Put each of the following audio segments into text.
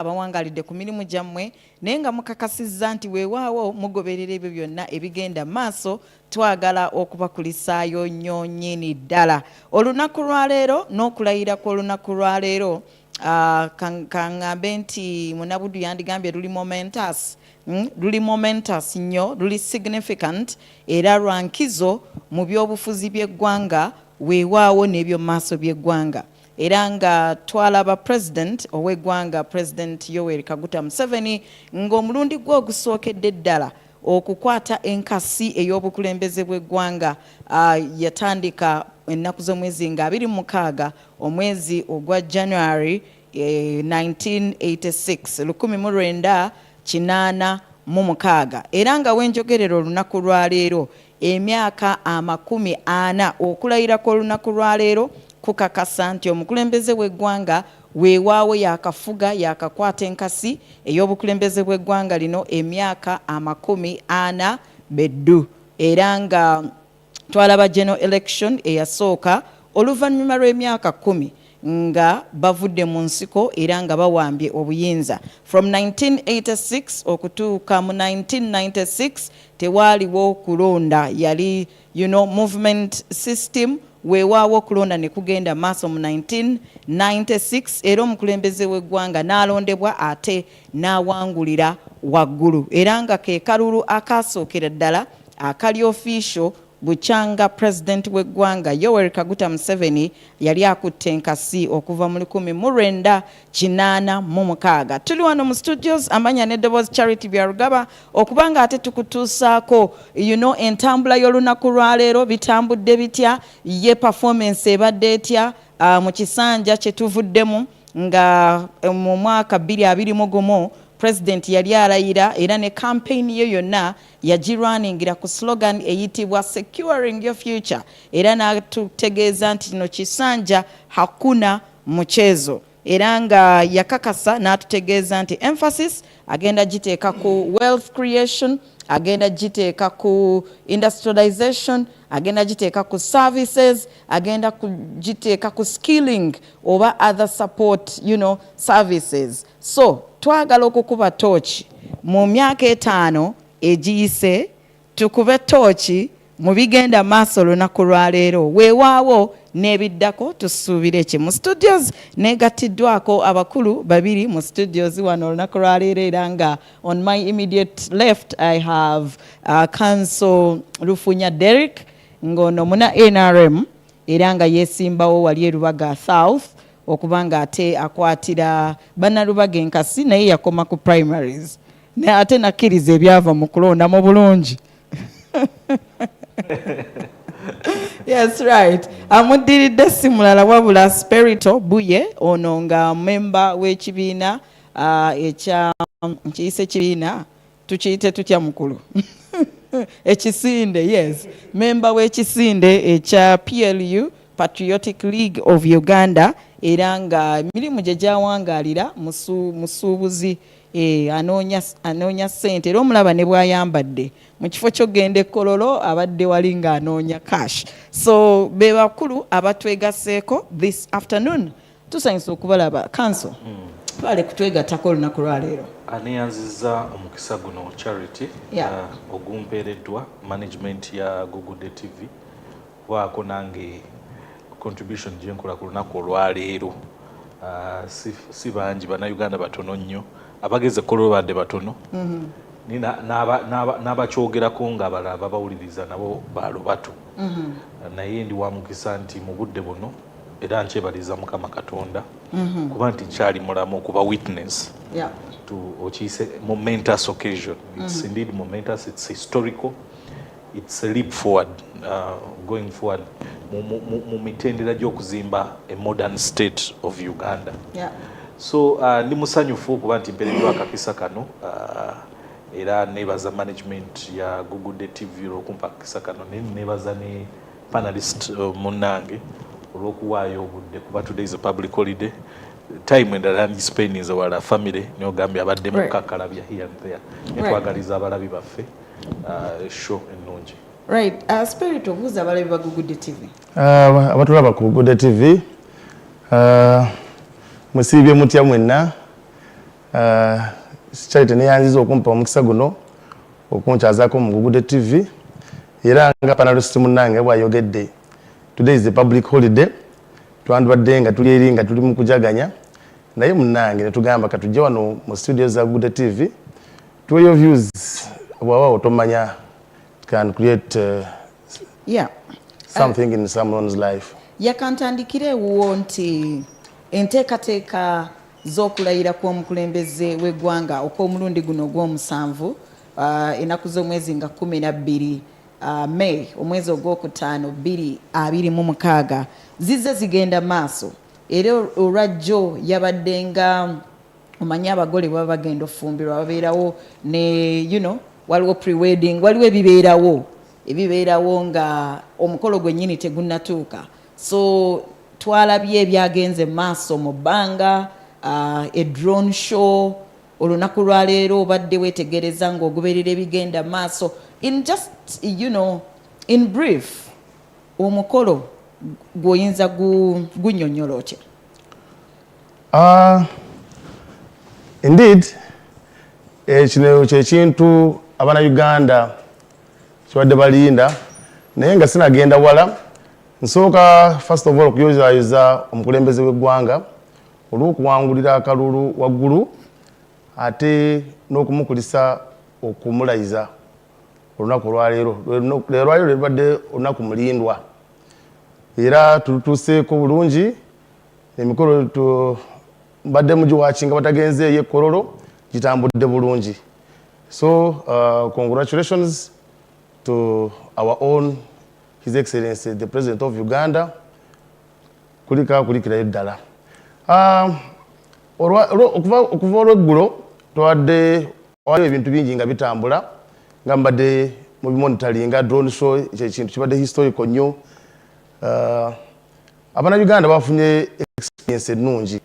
abawangalidde ku mirimu gyammwe naye nga mukakasizza nti weewaawo mugoberera ebyo byonna ebigenda maaso twagala okubakulisaayo nnyo nnyini ddala olunaku lwaleero n'okulayira kw'olunaku lwaleero kaŋŋambe nti Munabudu yandigambye luli momentous nnyo luli significant era lwa nkizo mu by'obufuzi by'eggwanga weewaawo n'ebyo maaso by'eggwanga era nga twalaba president ow'eggwanga President Yoweri Kaguta Museveni ng'omulundi gwe ogusookedde ddala okukwata enkasi ey'obukulembeze bw'eggwanga yatandika ennaku z'omwezi nga 26 omwezi ogwa January 1986 1986 era nga wenjogerera olunaku lwaleero emyaka 40 okulayira kw'olunaku lwaleero kukakasa nti omukulembeze w'eggwanga weewaawo yakafuga yakakwata enkasi ey'obukulembeze bw'eggwanga lino emyaka 40 beddu era nga twalaba general election eyasooka oluvannyuma lw'emyaka 10 nga bavudde mu nsiko era nga bawambye obuyinza from 1986 okutuuka mu 1996 tewaaliwo kulonda yali movement system weewaawo okulonda ne kugenda maaso mu 1996 era omukulembeze w'eggwanga n'alondebwa ate n'awangulira waggulu era nga ke kalulu akaasookera ddala akali official bukyanga president w'eggwanga Yoweri Kaguta Museveni yali akutte enkasi okuva mu 1986 tuli wano mu studios amanya n'eddoboozi Charity Byarugaba okubanga ate tukutuusaako entambula y'olunaku lwaleero bitambudde bitya ye performance ebadde etya mu kisanja kye tuvuddemu nga mu mwaka 2021 President yali alayira era ne campaign ye yonna yagirwaningira ku slogan eyitibwa securing your future era n'atutegeeza nti kino kisanja hakuna mchezo era nga yakakasa n'atutegeeza nti emphasis agenda giteeka ku wealth creation agenda giteeka ku industrialization agenda giteeka ku services agenda giteeka ku skilling oba other support services so twagala okukuba tooki mu myaka 5 egiyise tukube tooki mu bigenda maaso lunaku lwaleero weewaawo n'ebiddako tusuubire ki mu studios negatiddwako abakulu babiri mu studios wano olunaku lwaleero era nga on my immediate left I have Council Lufunya Derek ngono muna NRM era nga yesimbawo wali erubaga South okubanga ate akwatira bannalubaga enkasi naye yakoma ku primaries ne ate nakkiriza ebyava mu kulonda mu bulungi yes right amuddiridde si mulala wabula Spirito Buye ono nga memba w'ekibiina nkiyise kibiina tukiyite tutya mukulu ekisinde yes memba w'ekisinde ekya PLU Patriotic League of Uganda era nga emirimu gye gyawangaalira musuubuzi anoonya ssente era omulaba ne bw'ayambadde mu kifo ky'ogenda Kololo abadde wali ng'anoonya cash so be bakulu abatwegaseeko this afternoon tusanyusa okubalaba Council twale kutwegattako olunaku lwaleero aneyanzizza omukisa guno Charity ogumpeereddwa management ya Google TV waako nange contribution gyenkola ku lunaku olwaleero si bangi bannayuganda batono nnyo abageze Kololo badde batono n'abakyogerako nga abalala babawuliriza nabo baalo bato naye ndi wa mukisa nti mu budde buno era nkyebaliza Mukama Katonda kuba nti nkyali mulamu okuba witness to okiyise momentous occasion it's indeed momentous it's historical it's a leap forward going forward mu mitendera gy'okuzimba a modern state of Uganda so ndi musanyufu okuba nti mpereddwa akakisa kano era nebaza management ya Google TV olw'okumpa akakisa kano nebaza ne panelist munnange olw'okuwaayo obudde kuba today is a public holiday time endala ndi spending as our family nyogambye abadde mu kakalabya here and there netwagaliza abalabi baffe show ennungi right Spirit obuuza abalabi ba Google TV abatulaba ku Google TV musiibye mutya mwenna Charity neyanziza okumpa omukisa guno okunkyazaako mu Gugude TV era nga panelist munnange bw'ayogedde. Today is a public holiday. Twandibadde nga tuli eri nga tuli mu kujaganya naye munnange ne tugamba katujje wano mu studio za Gugude TV tuwe your views bw'aba otomanya can create something in someone's life. Yakantandikire wo nti enteekateeka z'okulayira kw'omukulembeze w'eggwanga okw'omulundi guno ogw'omusanvu ennaku z'omwezi nga 12 May omwezi ogwokutaano 2026 zizze zigenda maaso era olwajjo yabadde nga omanye abagole baba bagenda ofumbirwa babeerawo ne waliwo pre-wedding waliwo ebibeerawo nga omukolo gwennyini tegunnatuuka so twalabye ebyagenze maaso mu bbanga a drone show olunaku lwaleero obadde weetegereza ng'ogoberera ebigenda maaso in just in brief omukolo gw'oyinza gunnyonnyola otya? Indeed kino kyekintu Uganda kibadde balinda naye nga sinagenda wala nsooka first of all okuyozaayoza omukulembeze w'eggwanga olw'okuwangulira akalulu waggulu ate n'okumukulisa okumulayiza olunaku olwaleero. Leero libadde olunaku mulindwa era tutuuseeko bulungi emikolo mbadde mugiwakinga batagenzeeyo ekkololo gitambudde bulungi. So congratulations to our own His Excellency the President of Uganda kulikirayo ddala. Okuva olweggulo twadde waliwo ebintu bingi nga bitambula nga mbadde mu bimonitaringa drone show ekintu kibadde historical nnyo. Uganda bafunye experience ennungi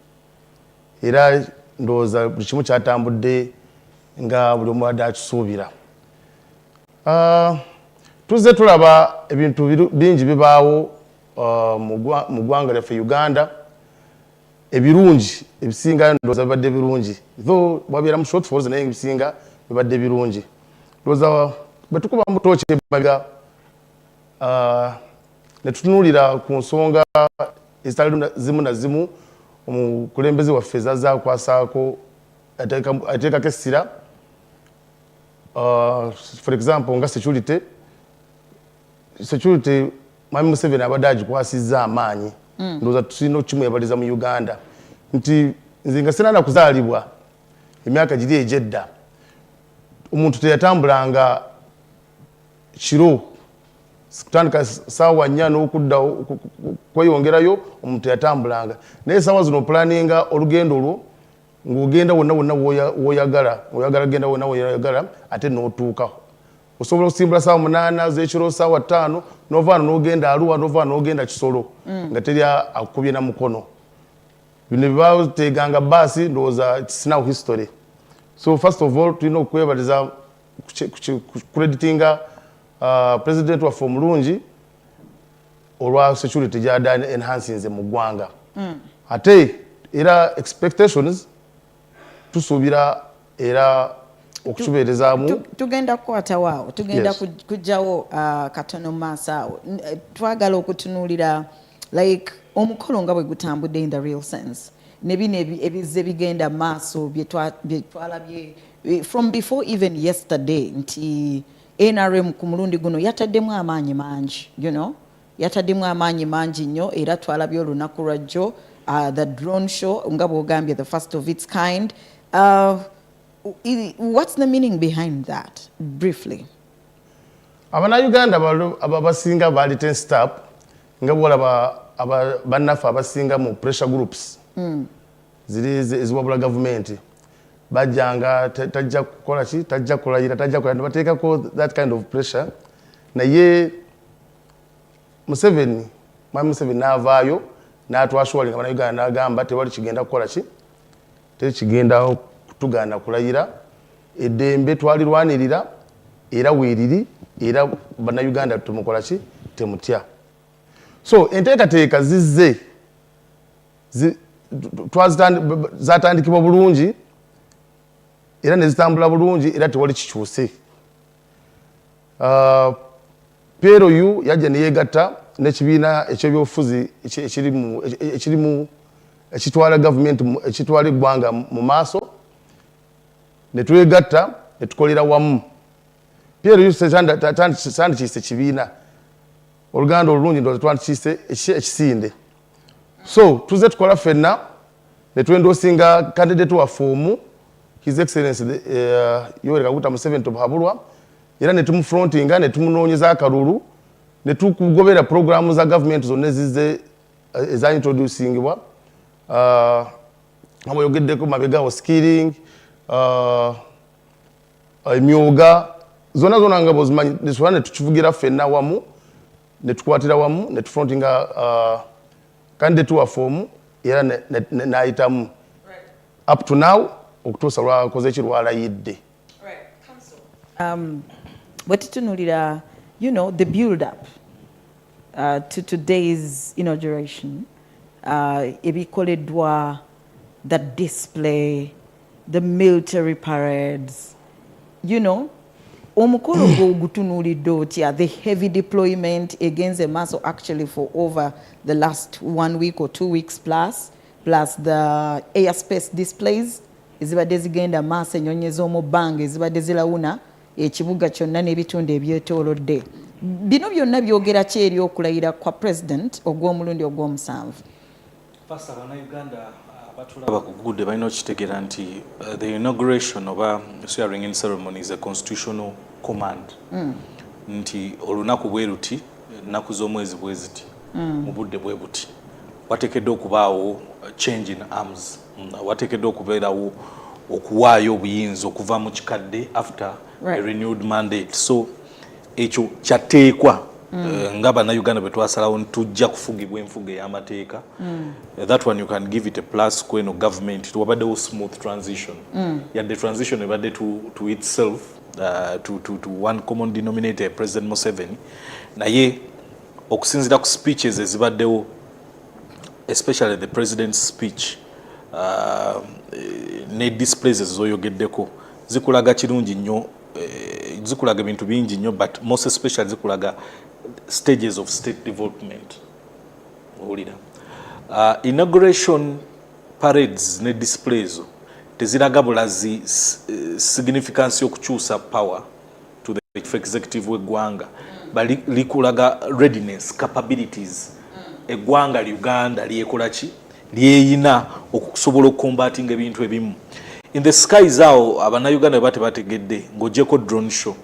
era ndowooza buli kimu kyatambudde nga buli omu adde akisuubira. Tuzze tulaba ebintu bingi bibaawo mu ggwanga lyaffe Uganda ebirungi ebisinga ndowooza bibadde birungi though wabeera mu shortfalls naye ebisinga bibadde birungi. Ndowooza bwe tukuba mu tooki emabega ne tutunuulira ku nsonga ezitali zimu na zimu omukulembeze waffe zazza akwasaako ateekako essira for example nga security Mwami Museveni abadde agikwasizza amaanyi. Ndowooza tulina okukimwebaliza mu Uganda nti nze nga sinaana kuzaalibwa emyaka giri egyedda omuntu teyatambulanga kiro kutandika saawa 4 n'okudda kweyongerayo omuntu teyatambulanga naye saawa zino planinga olugendo olwo ng'ogenda wonna w'oyagala genda wonna w'oyagala ate n'otuuka. Osobola okusimbula saawa 8 z'ekiro saawa 5 n'ovaano n'ogenda Arua n'ovaano n'ogenda Kisoro nga teri akukubye na mukono. Bino bibaateganga baasi ndowooza kisinawo history. So first of all tulina okwebaliza creditinga president waffe omulungi olwa security gy'adda enhansinze mu ggwanga. Ate era expectations tusuubira era okukibeerezaamu tugenda kukwatawo awo tugenda kujjawo katono mu maaso awo. Twagala okutunuulira like omukolo nga bwe gutambudde in the real sense ne bino ebizze bigenda maaso bye twalabye from before even yesterday nti NRM ku mulundi guno yataddemu amaanyi mangi yataddemu amaanyi mangi nnyo era twalabye olunaku lwajjo the drone show nga bw'ogambye the first of its kind. What's the meaning behind that briefly? Uganda abasinga bali tensed up nga bwolaba bannaffe abasinga mu pressure groups ziri eziwabula gavumenti bajjanga tajja kukola ki tajja kulayira bateekako that kind of pressure naye Mwami Museveni n'avaayo n'atwashuwalinga Uganda n'agamba tewali kigenda kukola ki tekigenda kutugaana kulayira eddembe twalirwanirira era weeriri era Bannayuganda tumukola ki temutya. So enteekateeka zizze zatandikibwa bulungi era ne zitambula bulungi era tewali kikyuse. PLU yajja ne yeegatta n'ekibiina eky'ebyobufuzi ekitwala gavumenti ekitwala eggwanga mu maaso ne twegatta ne tukolera wamu. PLU tandikiyise kibiina oluganda olulungi ndowooza twandikiyise ekisinde. So tuze tukola ffenna ne twendoosinga candidate waffe omu His Excellency Yoweri Kaguta Museveni Tobuhabulwa era ne tumufrontinga ne tumunoonyeza akalulu ne tukugobera programu za gavumenti zonna ezizze eza introducingibwa nga bweyogeddeko mabegawo skilling emyoga zonna nga bwozimanyi nesobola ne tukivugira ffenna wamu ne tukwatira wamu ne tufrontinga candidate waffe omu era n'ayitamu up to now okutuusa lwakoze ekirwalayidde. Bwe tutunuulira the build up to today's inauguration, ebikoleddwa, the display, the military parades, omukolo gwo gutunuulidde otya, the heavy deployment against the muscle actually for over the last 1 week or 2 weeks plus the airspace displays ezibadde zigenda maaso ennyonyi z'omu bbanga ezibadde zirawuna ekibuga kyonna n'ebitundu ebyetoolodde. Bino byonna byogera ki eri okulayira kwa president ogw'omulundi ogw'omusanvu? First, Uganda abatulaba ku gudde balina okitegeera nti the inauguration oba swearing in ceremony is a constitutional command. Nti olunaku bwe luti ennaku z'omwezi bwe ziti mu budde bwe buti wateekeddwa okubaawo change in arms, wateekeddwa okubeerawo okuwaayo obuyinza okuva mu kikadde after a renewed mandate. So ekyo kyateekwa nga bannayuganda bwe twasalawo ntujja kufugibwa enfuga ey'amateeka. That one you can give it a plus kweno government tewabaddewo smooth transition. Yadde transition ebadde to itself to one common denominator, President Museveni, naye okusinziira ku speeches ezibaddewo, especially the president's speech, ne displays ezoyogeddeko zikulaga kirungi nnyo, zikulaga ebintu bingi nnyo, but most especially zikulaga stages of state development. Inauguration parades ne displays teziraga bulazi significance y'okukyusa power to the executive w'eggwanga, bali likulaga readiness, capabilities eggwanga Uganda lyekola ki lyeyina okusobola okumbatinga ebintu ebimu. In the skies awo abannayuganda bate bategedde ng'ogyeko drone show.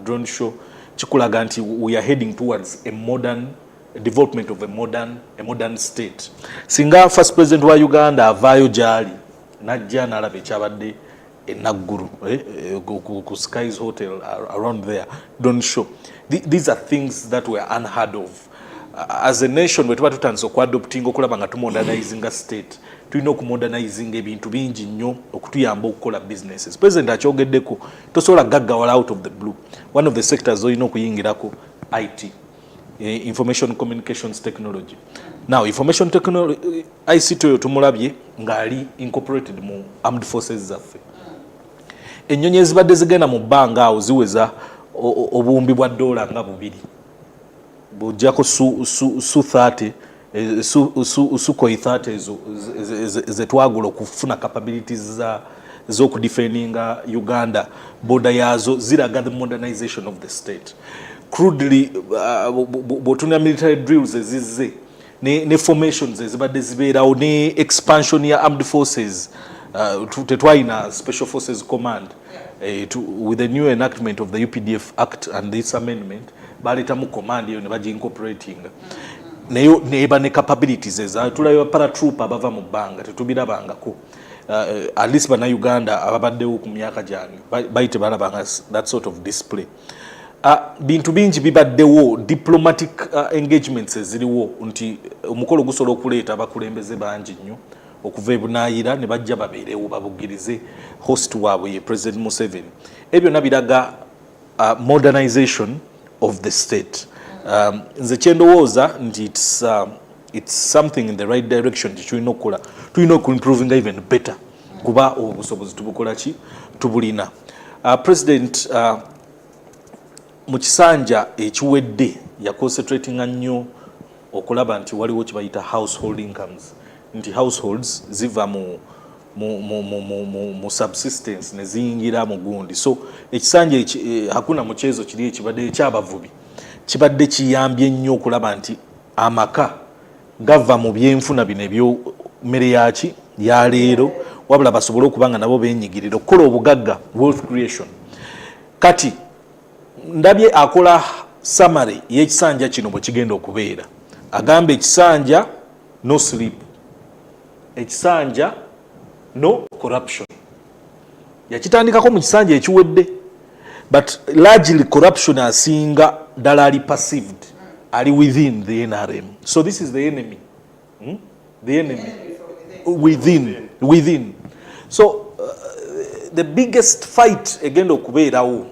Drone show kikulaga nti we are heading towards a modern development of a modern state. Singa first president wa Uganda avaayo gyali najja n'alaba ekyabadde enaggulu ku Skies Hotel around there, drone show. These are things that were unheard of. As a nation bwe tuba tutandise okuadoptinga okulaba nga tumodernizinga state, tulina okumodernizinga ebintu bingi nnyo okutuyamba okukola businesses. President akyogeddeko tosobola gaggawala out of the blue. One of the sectors olina okuyingirako IT, information communications technology. Now information technology ICT oyo tumulabye ng'ali incorporated mu armed forces zaffe. Ennyonyi ezibadde zigenda mu bbanga awo ziweza obuwumbi bwa dola nga 2. Bujjako su 30 Sukhoi 30 zetwagula okufuna capabilities z'okudefendinga Uganda, border yazo ziraga the modernization of the state. Crudely bwotuna military drills ezizze ne formations ezibadde zibeerawo ne expansion ya armed forces, tetwalina special forces command with the new enactment of the UPDF Act and this amendment baletamu command eyo ne baji incorporating neyo neba ne capabilities eza tulayo paratroop abava mu bbanga tetubirabangako. At least bana Uganda ababaddewo ku myaka jange bayite balabanga that sort of display. Bintu bingi bibaddewo, diplomatic engagements eziriwo nti omukolo gusobola okuleeta abakulembeze bangi nnyo okuva ebunaayira ne bajja babeerewo babugirize host waabwe ye President Museveni. Ebyo nabiraga modernization of the state. Nze kyendowooza nti it's something in the right direction tulina okukola, tulina okuimproving even better kuba obusobozi tubukola ki tubulina. President mu kisanja ekiwedde ya concentrating nnyo okulaba nti waliwo kibayita household incomes, nti households ziva mu subsistence ne ziyingira mu gundi. So ekisanja hakuna muchezo kiri ekibadde ekyabavubi kibadde kiyambye nnyo okulaba nti amaka gava mu byenfuna bino ebyo mmere yaki ya leero wabula basobole okubanga nabo benyigirira okukola obugagga, wealth creation. Kati ndabye akola summary y'ekisanja kino bwe kigenda okubeera. Agamba ekisanja no sleep, ekisanja no corruption. Yakitandikako mu kisanja ekiwedde, but largely corruption asinga ddala ali perceived, ali within the NRM. So this is the enemy. The enemy within. So the biggest fight agenda okubeerawo,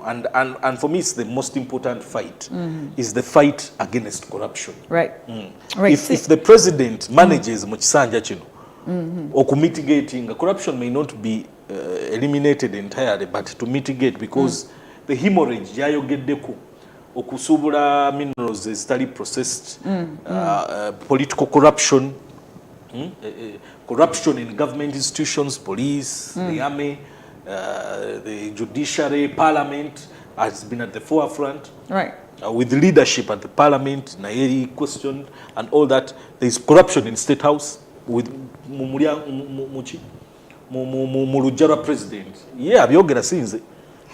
and for me it's the most important fight, is the fight against corruption. Right. Right. If the president manages mu kisanja kino okumitigating, corruption may not be eliminated entirely, but to mitigate, because the hemorrhage yayogeddeko okusubula minerals ezitali processed, political corruption, corruption in government institutions, police, the army, the judiciary, parliament has been at the forefront. Right. With leadership at the parliament, Nairi questioned, and all that. There is corruption in State House with Mulujara president. Yeah, abyogera sinze.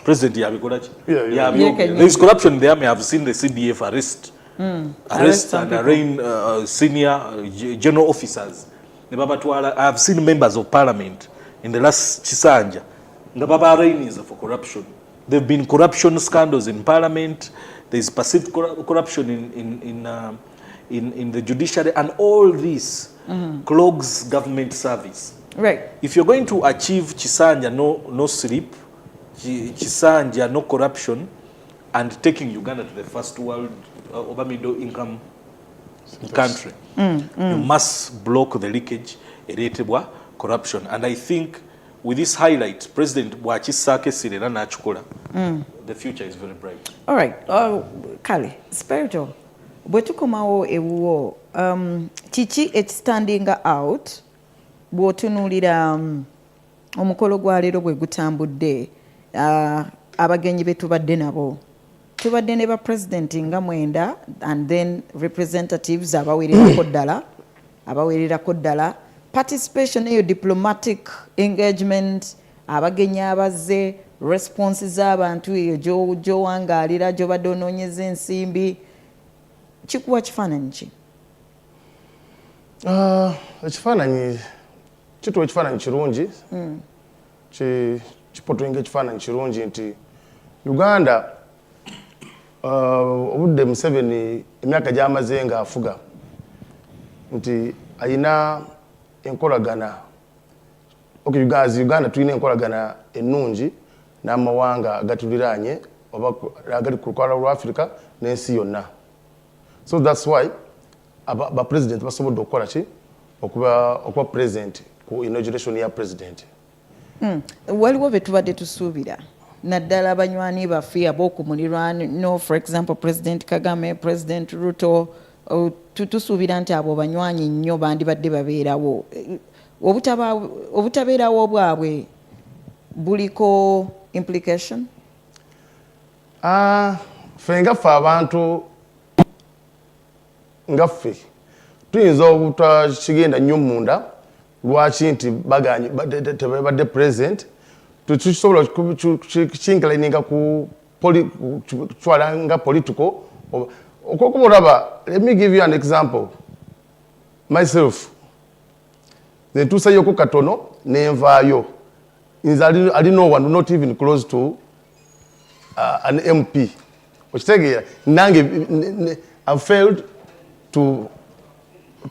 President yabikola. Yeah. There is corruption there. I have seen the CDF arrest and arraign senior general officers. I have seen members of parliament in the last Chisanja. Ngababa arraigned for corruption. There have been corruption scandals in parliament. There is perceived corruption in the judiciary, and all this clogs government service. Right. If you're going to achieve Chisanja no sleep, Chisanja no corruption, and taking Uganda to the first world over middle income country, you must block the leakage ereetebwa corruption. And I think with this highlight, President Bwachisake Sirena Nachikola, the future is very bright. All right. Kale, spiritual. Bwetukomawo ewuwo, kiki standing out bw'otunuulira omukolo gwa leero bwe gutambudde, abagenyi be tubadde nabo. Tubadde ne ba president nga 9, and then representatives abawererako ddala, participation eyo, diplomatic engagement, abagenyi abazze, responses z'abantu eyo gy'owangaalira, gy'obadde onoonyeza ensimbi. Kikuwa kifaananyi ki? Ekifaananyi kituwa ekifaananyi kirungi, kipotoinga ekifaananyi kirungi nti Uganda obudde Museveni emyaka gy'amaze ng'afuga nti ayina enkolagana. Uganda tulina enkolagana ennungi n'amawanga agatuliraanye agali ku lukalala lwa Africa n'ensi yonna. So that's why ba president basobodde okukola ki okuba present ku inauguration ya president. Waliwo be tubadde tusuubira naddala abanywani baffe ab'okumulirwano, for example President Kagame, President Ruto, tusuubira nti abo banywanyi nnyo bandibadde babeerawo. Obutabeerawo bwabwe buliko implication? Ffe ngaffe abantu ngaffe tuyinza obutakigenda nnyo munda lwaki nti tebadde present, tukisobola kinkalininga kutwala nga political. Okuba olaba, let me give you an example. Myself, nze ntuusayoko katono nenvaayo. I know one, not even close to an MP. Okitegeera, nange I've failed to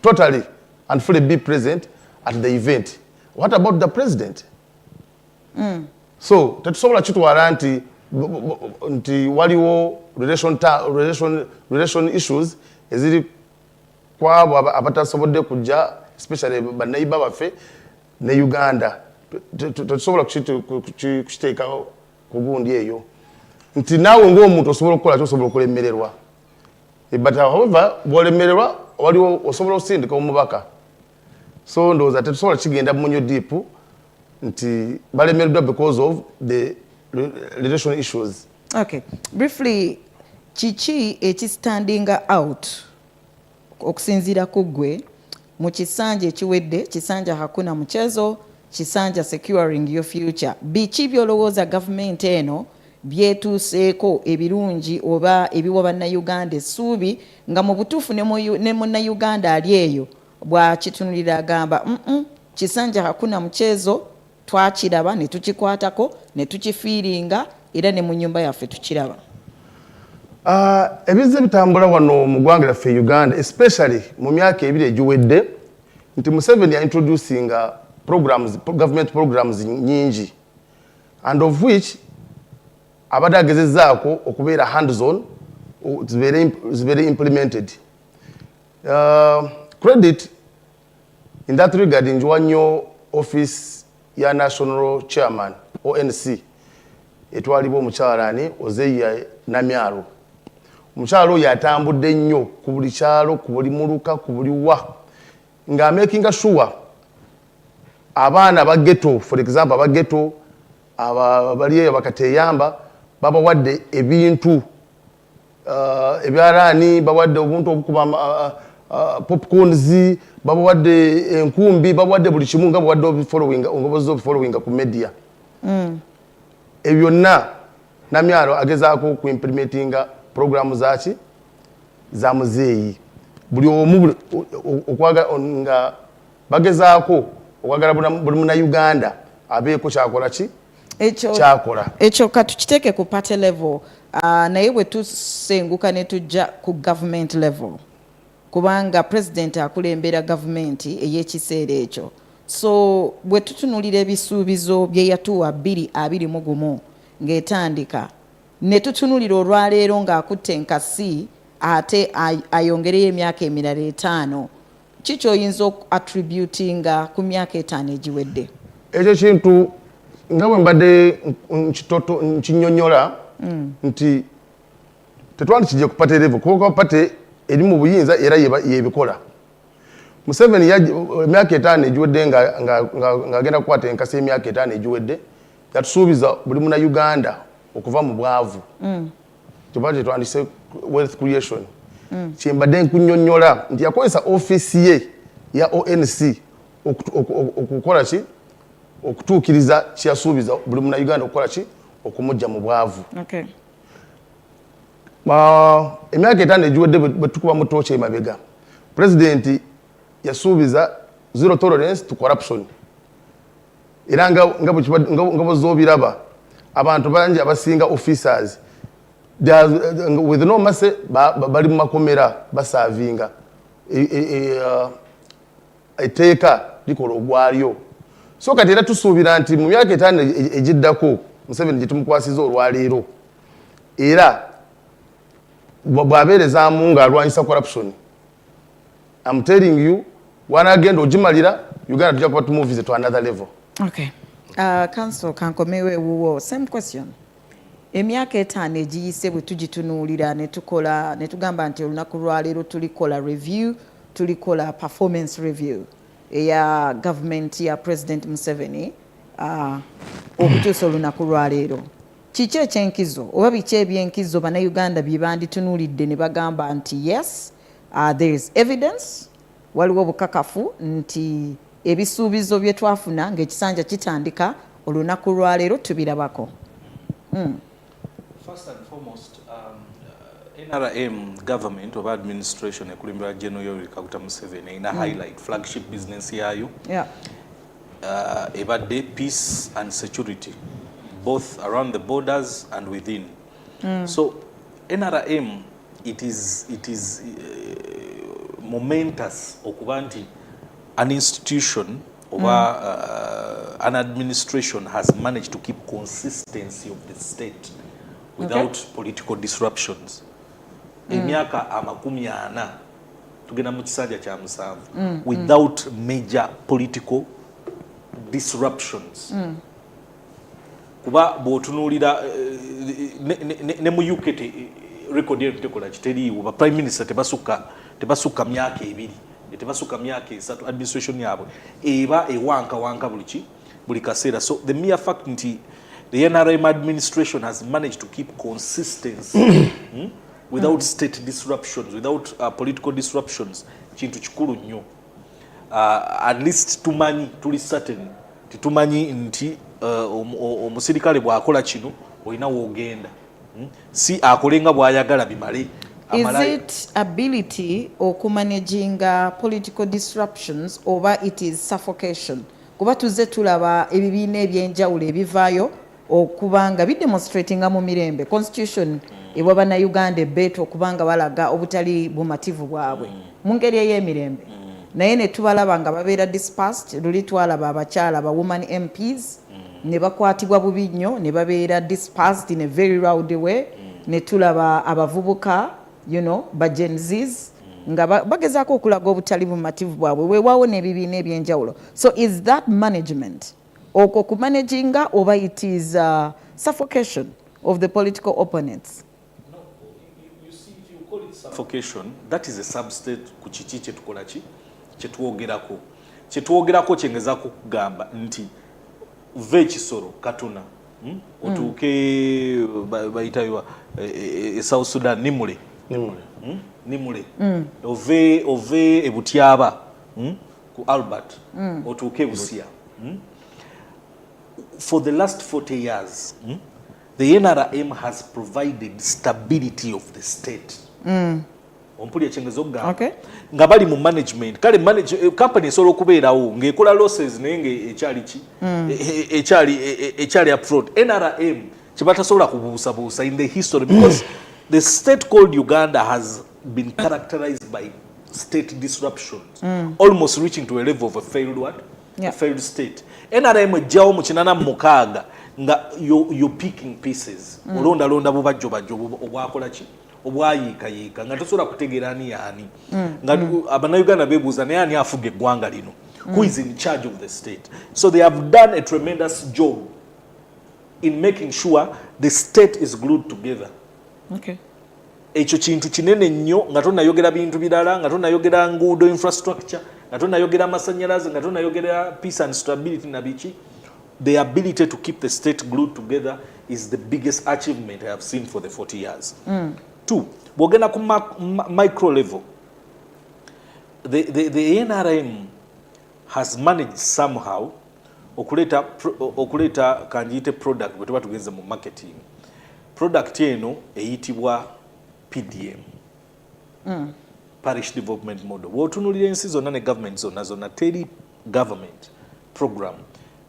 totally and fully be present at the event. What about the president? So tetusobola kitwala nti waliwo relation issues eziri kwabo abatasobodde kujja, especially banaiba baffe ne Uganda. tetusobola kukiteeka ku gundi eyo nti naawe ng'omuntu osobola okukola kyosobola okulemererwa but however bw'olemererwa waliwo osobola okusindika omubaka so ndowooza tetusobola kigenda munyo deep nti balemereddwa because of the relation issues. Okay, briefly kiki ekistanding out okusinziira ku ggwe mu kisanja ekiwedde kisanja hakuna mchezo kisanja securing your future biki byolowooza gavumenti eno byetuuseeko ebirungi oba ebiwa bannayuganda essuubi nga mu butuufu ne munnayuganda ali eyo bwakitunulira agamba kisanja hakuna mchezo twakiraba ne tukikwatako ne tukifiiringa era ne mu nyumba yaffe tukiraba. Ebizze bitambula wano mu ggwanga lyaffe Uganda especially mu myaka ebiri egiwedde nti Museveni ya introducing government programs nyingi and of which abadde agezezzaako okubeera hands on zibeere implemented. Credit in that regard njiwa nnyo office ya national chairman ONC etwalibwa omukyala ani Ozeya Namyalo. Omukyala oyo atambudde nnyo ku buli kyalo ku buli muluka ku buli wa nga making sure abaana ba ghetto for example aba ghetto abali eyo bakateyamba babawadde ebintu ebyalaani bawadde obuntu obukuba popcorns babawadde enkumbi babawadde buli kimu nga bawadde obufollowing ku media. Ebyo byonna Namyalo agezaako ku implementinga programu zaki za muzeeyi buli omu nga bagezaako okwagala buli munnayuganda abeeko kyakola ki kyakola ekyo katukiteeke ku party level naye bwe tusenguka ne tujja ku government level kubanga president akulembera gavumenti ey'ekiseera ekyo so bwe tutunulira ebisuubizo bye yatuwa 2021 ng'etandika ne tutunulira olwaleero ng'akutte enkasi ate ayongereyo emyaka emirala 5 kiki oyinza attributinga ku myaka 5 egiwedde? Ekyo kintu nga bwe mbadde nkinyonnyola nti tetwandikijje ku pate level kuba pate eri mu buyinza era yebikola. Museveni emyaka 5 egiwedde ng'agenda kukwata enkasi emyaka 5 egiwedde yatusuubiza buli munnayuganda okuva mu bwavu kyoba kyetwandise wealth creation kyembadde nkunyonnyola nti yakozesa office ye ya ONC okukola ki okutuukiriza kyeyasuubiza buli munnayuganda okukola ki okumujja mu bwavu. Emyaka 5 egiwedde bwe tukuba mu tooki emabega pulezidenti yasuubiza zero tolerance to corruption era nga bw'ozoobiraba abantu bangi abasinga officers with no mercy bali mu makomera basaavinga etteeka likola ogwalyo so kati era tusuubira nti mu myaka 5 egiddako Museveni gye tumukwasiza olwaleero era bw'abeerezaamu ng'alwanyisa corruption I'm telling you wanagenda ogimalira Uganda tujja kuba tumuvize to another level. Okay. Council kankomewe wuwo same question. Emyaka 5 egiyise bwe tugitunuulira ne tugamba nti olunaku lwaleero tulikola review tulikola performance review eya government ya President Museveni okutuusa olunaku lwaleero kiki ekyenkizo oba biki ebyenkizo bannayuganda bye banditunuulidde ne bagamba nti yes there is evidence waliwo obukakafu nti ebisuubizo bye twafuna ng'ekisanja kitandika olunaku lwaleero tubirabako? First and foremost, NRM government of administration ekulimbirwa General Yoweri Kaguta Museveni ina highlight flagship business yayo ebadde peace and security both around the borders and within. So NRM it is momentous okuba nti an institution or an administration has managed to keep consistency of the state without political disruptions. Emyaka 40 tugenda mu kisanja kya 7 without major political disruptions kuba bw'otunuulira ne mu UK record yetu tekola kiteriiwo ba prime minister tebasukka myaka ebiri tebasukka myaka esatu administration yaabwe eba ewanka buli kaseera. So the mere fact nti the NRM administration has managed to keep consistency without state disruptions, without political disruptions, kintu kikulu nnyo. At least tuli certain tumanyi nti omusirikale bw'akola kino olina w'ogenda si akolenga bw'ayagala bimale. Is it ability okumanaging political disruptions oba it is suffocation? Kuba tuzze tulaba ebibiina ebyenjawulo ebivaayo okubanga bidemonstratinga mu mirembe constitution ebwa bannayuganda ebbeeta okubanga balaga obutali bumativu bwabwe mu ngeri ey'emirembe naye ne tubalaba nga babeera dispersed. Luli twalaba abakyala ba woman MPs ne bakwatibwa bubi nnyo ne babeera dispersed in a very rowdy way. Ne tulaba abavubuka ba Gen Zs nga bagezaako okulaga obutali bumativu bwabwe weewaawo n'ebibiina ebyenjawulo. So is that management okwo kumanaginga oba it is suffocation of the political opponents? No, you see, if you call it suffocation, that is a substate ku kiki kyetukola ki kyetwogerako kyengezaako kugamba nti ve ekisoro katuna otuuke bayitayo South Sudan nimule ove ebutyaba ku Albert otuuke Busia. For the last 40 years the NRM has provided stability of the state. Ompuli ekyengezo okugamba nga bali mu management kale company esobola okubeerawo ng'ekola losses naye ekyali upfront. NRM kyebatasobola kubuusabuusa in the history because the state called Uganda has been characterized by state disruptions almost reaching to a level of a failed what? A failed state. NRM ejjawo mu 86 nga you're picking pieces olondalonda bubajjobajjo obwakola ki obwayiikayiika nga tosobola kutegeera ani yaani nga abannayuganda beebuuza naye ani afuga eggwanga lino who is in charge of the state. So they have done a tremendous job in making sure the state is glued together. Ekyo kintu kinene nnyo nga tonayogera bintu birala nga tonayogera nguudo infrastructure nga tonayogera amasannyalaze nga tonayogera peace and stability na biki. The ability to keep the state glued together is the biggest achievement I have seen for the 40 years. Two, bwogenda ku micro level, the NRM has managed somehow okuleta kanjiyite product bwe tuba tugenze mu marketing. Product eno eyitibwa PDM, Parish Development Model. Bw'otunuulira ensi zonna ne government zonna teri government program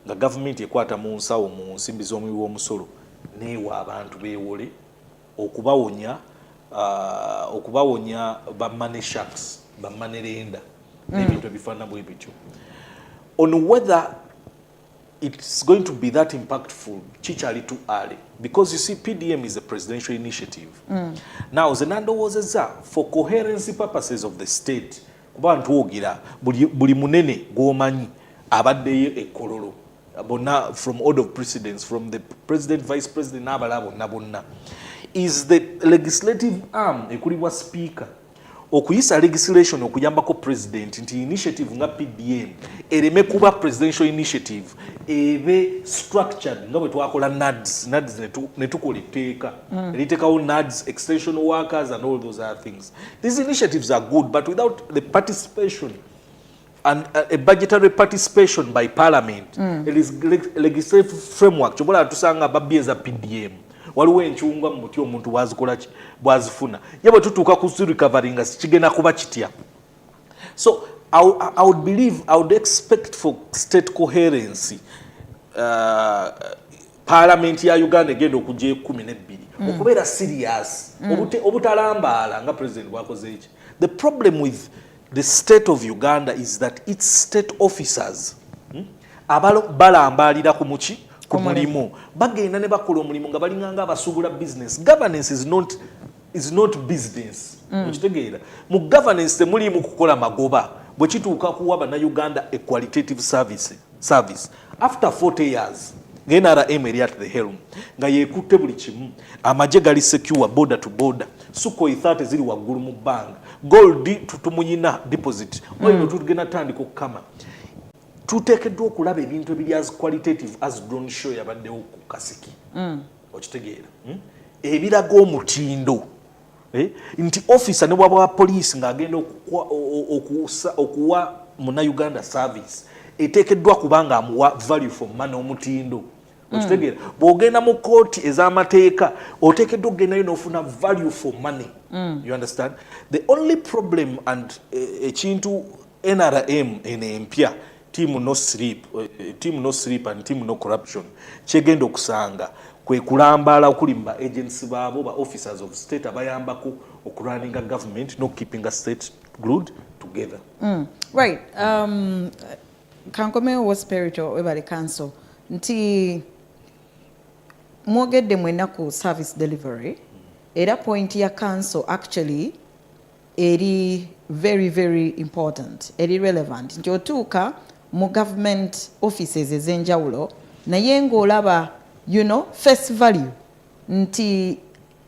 nga government ekwata mu nsawo mu nsimbi z'omuwi w'omusolo neewa abantu beewole okubawonya bammane sharks bammane lenda n'ebintu ebifaanana bwe bityo. On whether it's going to be that impactful kikyali too early because you see PDM is a presidential initiative. Now ze nandowoozezza for coherency purposes of the state kuba ntwogira buli munene gw'omanyi abaddeyo ekkololo bonna from order of precedence from the president vice president n'abalala bonna is the legislative arm ekulibwa speaker okuyisa legislation okuyambako president nti initiative nga PDM ereme kuba presidential initiative ebe structured nga bwe twakola NADS netukola etteeka eriteekawo NADS extension workers and all those other things. These initiatives are good but without the participation and a budgetary participation by parliament it is legislative framework kyobola tusanga babyeza PDM waliwo enkyungwa mu muti omuntu bwazikola bwazifuna ye bwe tutuuka ku recovery nga sikigenda kuba kitya. So I would believe, I would expect for state coherency parliament ya Uganda egenda okujja 12 okubeera serious obutalambaala nga president bwakoze eki. The problem with the state of Uganda is that its state officers balambalira ku muki ku mulimu bagenda ne bakola omulimu nga balinganga abasuubula business. Governance is not business. Okitegeera mu governance temulimu kukola magoba bwe kituuka kuwa bannayuganda a qualitative service after 40 years NRM eri at the helm nga yekutte buli kimu amaje gali secure border to border suko 30 ziri waggulu mu bank gold tutumunyina deposit oyo tugenda tandiko kama tuteekeddwa okulaba ebintu ebiri as qualitative as drone show yabaddewo ku kasiki okitegeera ebiraga omutindo nti officer ne bwaba wa police ng'agenda okuwa Munnayuganda service eteekeddwa kubanga amuwa value for money omutindo okitegeera bw'ogenda mu kooti ez'amateeka oteekeddwa okugendayo n'ofuna value for money you understand the only problem and ekintu NRM empya team no sleep and team no corruption kyegenda okusanga kwe kulambala okuli mu agency baabo ba officers of state abayambako okurunninga government no keeping a state glued together. Right. Kankomeo was spiritual webale council nti mwogedde mwena ku service delivery era point ya council actually eri very important eri relevant nti otuuka mu government offices ez'enjawulo naye ng'olaba face value nti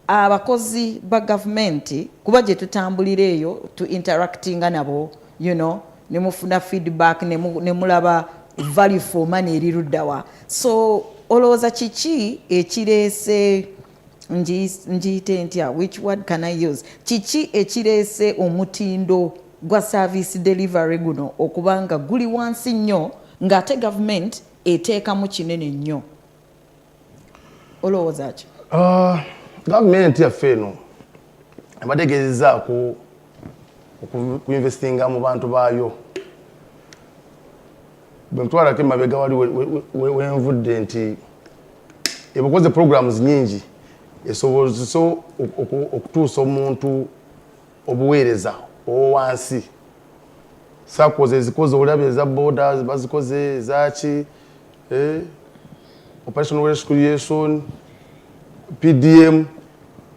abakozi ba government kuba gye tutambulira eyo to interactinga nabo ne mufuna feedback ne mulaba value for money eri luddawa so olowooza kiki ekireese njiyite ntya which word can I use kiki ekireese omutindo gwa service delivery guno okubanga guli wansi nnyo ng'ate government eteekamu kinene nnyo olowooza ki gavumenti yaffe eno abategeezezaako okuinvestinga mu bantu baayo bwe mutwalako emabega wali wenvudde nti ebakoze programs nyingi esobozesa okutuusa omuntu obuweereza owansi sakoze ezikoze olabye eza borders bazikoze ezaki operational rescue PDM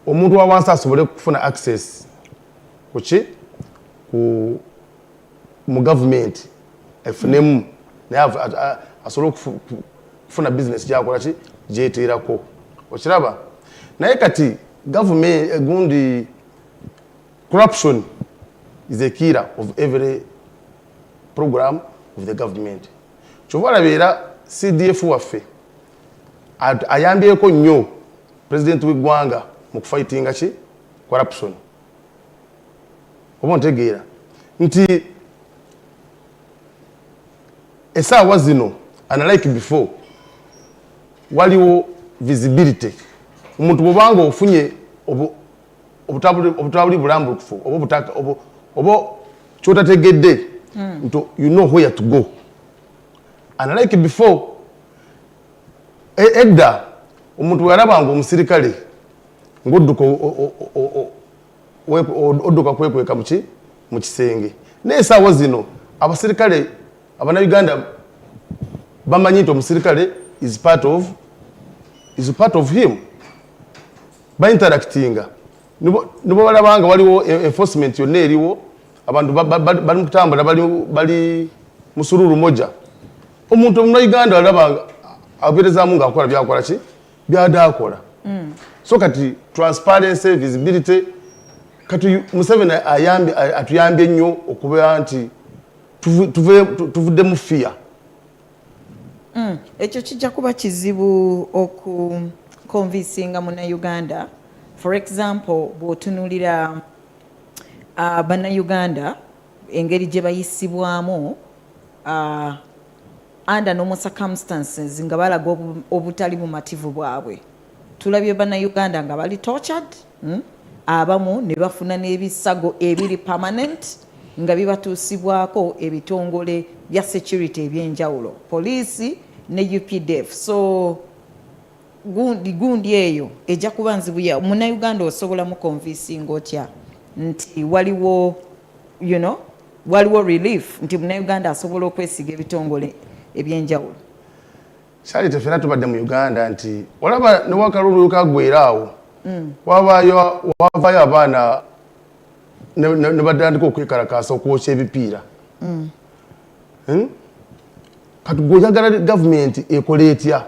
omuntu wawansi asobole kufuna access kuki mu government efunemu naye asobole kufuna business gyakola ki gyeteerako okiraba naye kati government egundi corruption is a killer of every program of the government kyova olabeera CDF waffe ayambyeko nnyo president w'eggwanga mu kufightinga ki corruption oba ntegeera nti essaawa zino unlike before waliwo visibility omuntu bwobanga ofunye obutabuli bulambukufu oba kyotategedde nti you know where to go unlike before edda omuntu yarabanga omusirikale ng'odduka odduka kwekweka mu kisenge naye essaawa zino abasirikale abanayuganda bamanyi nti omusirikale is part of him bainteractinga nibo balabanga waliwo enforcement yonna eriwo abantu bali mukutambula bali musururu moja omuntu omunayuganda alabanga abeerezaamu ng'akola byakola ki byadaakola so kati transparency visibility kati Museveni atuyambye nnyo okubeera nti tuvudde mu fear ekyo kijja kuba kizibu okukonvinsinga munnayuganda for example bw'otunuulira bannayuganda engeri gye bayisibwamu under normal circumstances nga balaga obutali bumativu bwabwe tulabye bannayuganda nga bali tortured abamu ne bafuna n'ebisago ebiri permanent nga bibatuusibwako ebitongole bya security ebyenjawulo poliisi ne UPDF so gundi eyo ejja kuba nzibuya munnayuganda osobola mu convincing otya nti waliwo waliwo relief nti munnayuganda asobola okwesiga ebitongole ebyenjawulo Charity tefena tubadde mu Uganda nti olaba ne wakalulu kagweraawo wavayo abaana ne batandika okwekalakaasa okwokya ebipiira kati gojagala government ekole etya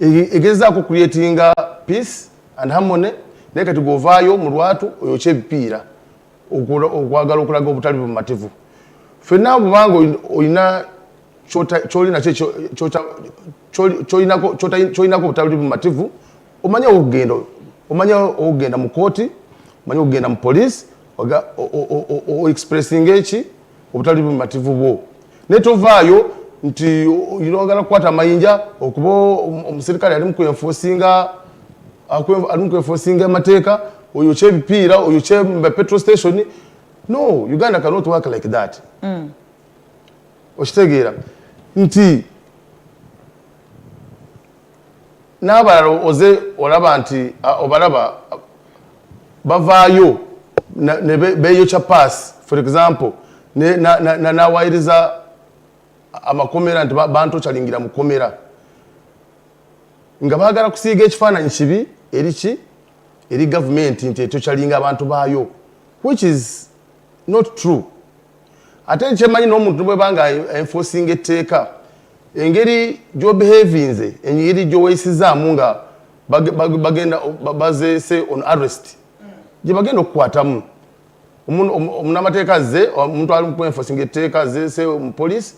egezaako creatinga peace and harmony naye kati govaayo mu lwatu oyokya ebipiira okwagala okulaga obutali bumativu ffenna bubanga olina kyolinako obutali bumativu omanya okugenda mu kooti omanya okugenda mu police expressing eki obutali bumativu bwo naye tovaayo nti oyagala kukwata amayinja okuba omusirikale ali mukwenforcinga amateeka oyokya ebipiira oyokya petrol station. No, Uganda cannot work like that. Okitegeera nti n'abalala oze olaba nti obalaba bavaayo ne beeyokya pass for example n'awayiriza amakomera nti bantu kyalingira mu komera nga baagala kusiiga ekifaananyi kibi eri gavumenti nti ekyo kyalinga abantu baayo, which is not true. Ate kyemanyi n'omuntu bwe banga enforcing etteeka engeri gy'obehavinze engeri gy'oweesizaamu nga bagenda bazeese on arrest gye bagenda okukwatamu omunamateeka azze omuntu ali mu enforcing etteeka azeese mu police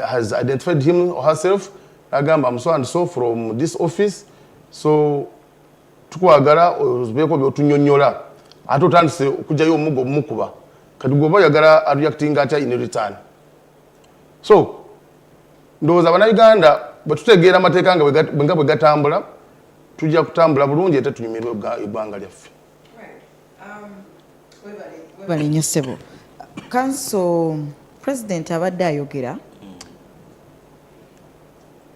has identified him or herself agamba I'm so and so from this office, so tukwagala obeeko byotunyonnyola ate otandise okugyayo omuggo omumukuba kati gwoba oyagala reacting atya in return. So ndowooza bannayuganda bwe tutegeera amateeka nga bwe gatambula tujja kutambula bulungi ate tunyumirwe eggwanga lyaffe. Webale nnyo ssebo. Council President abadde ayogera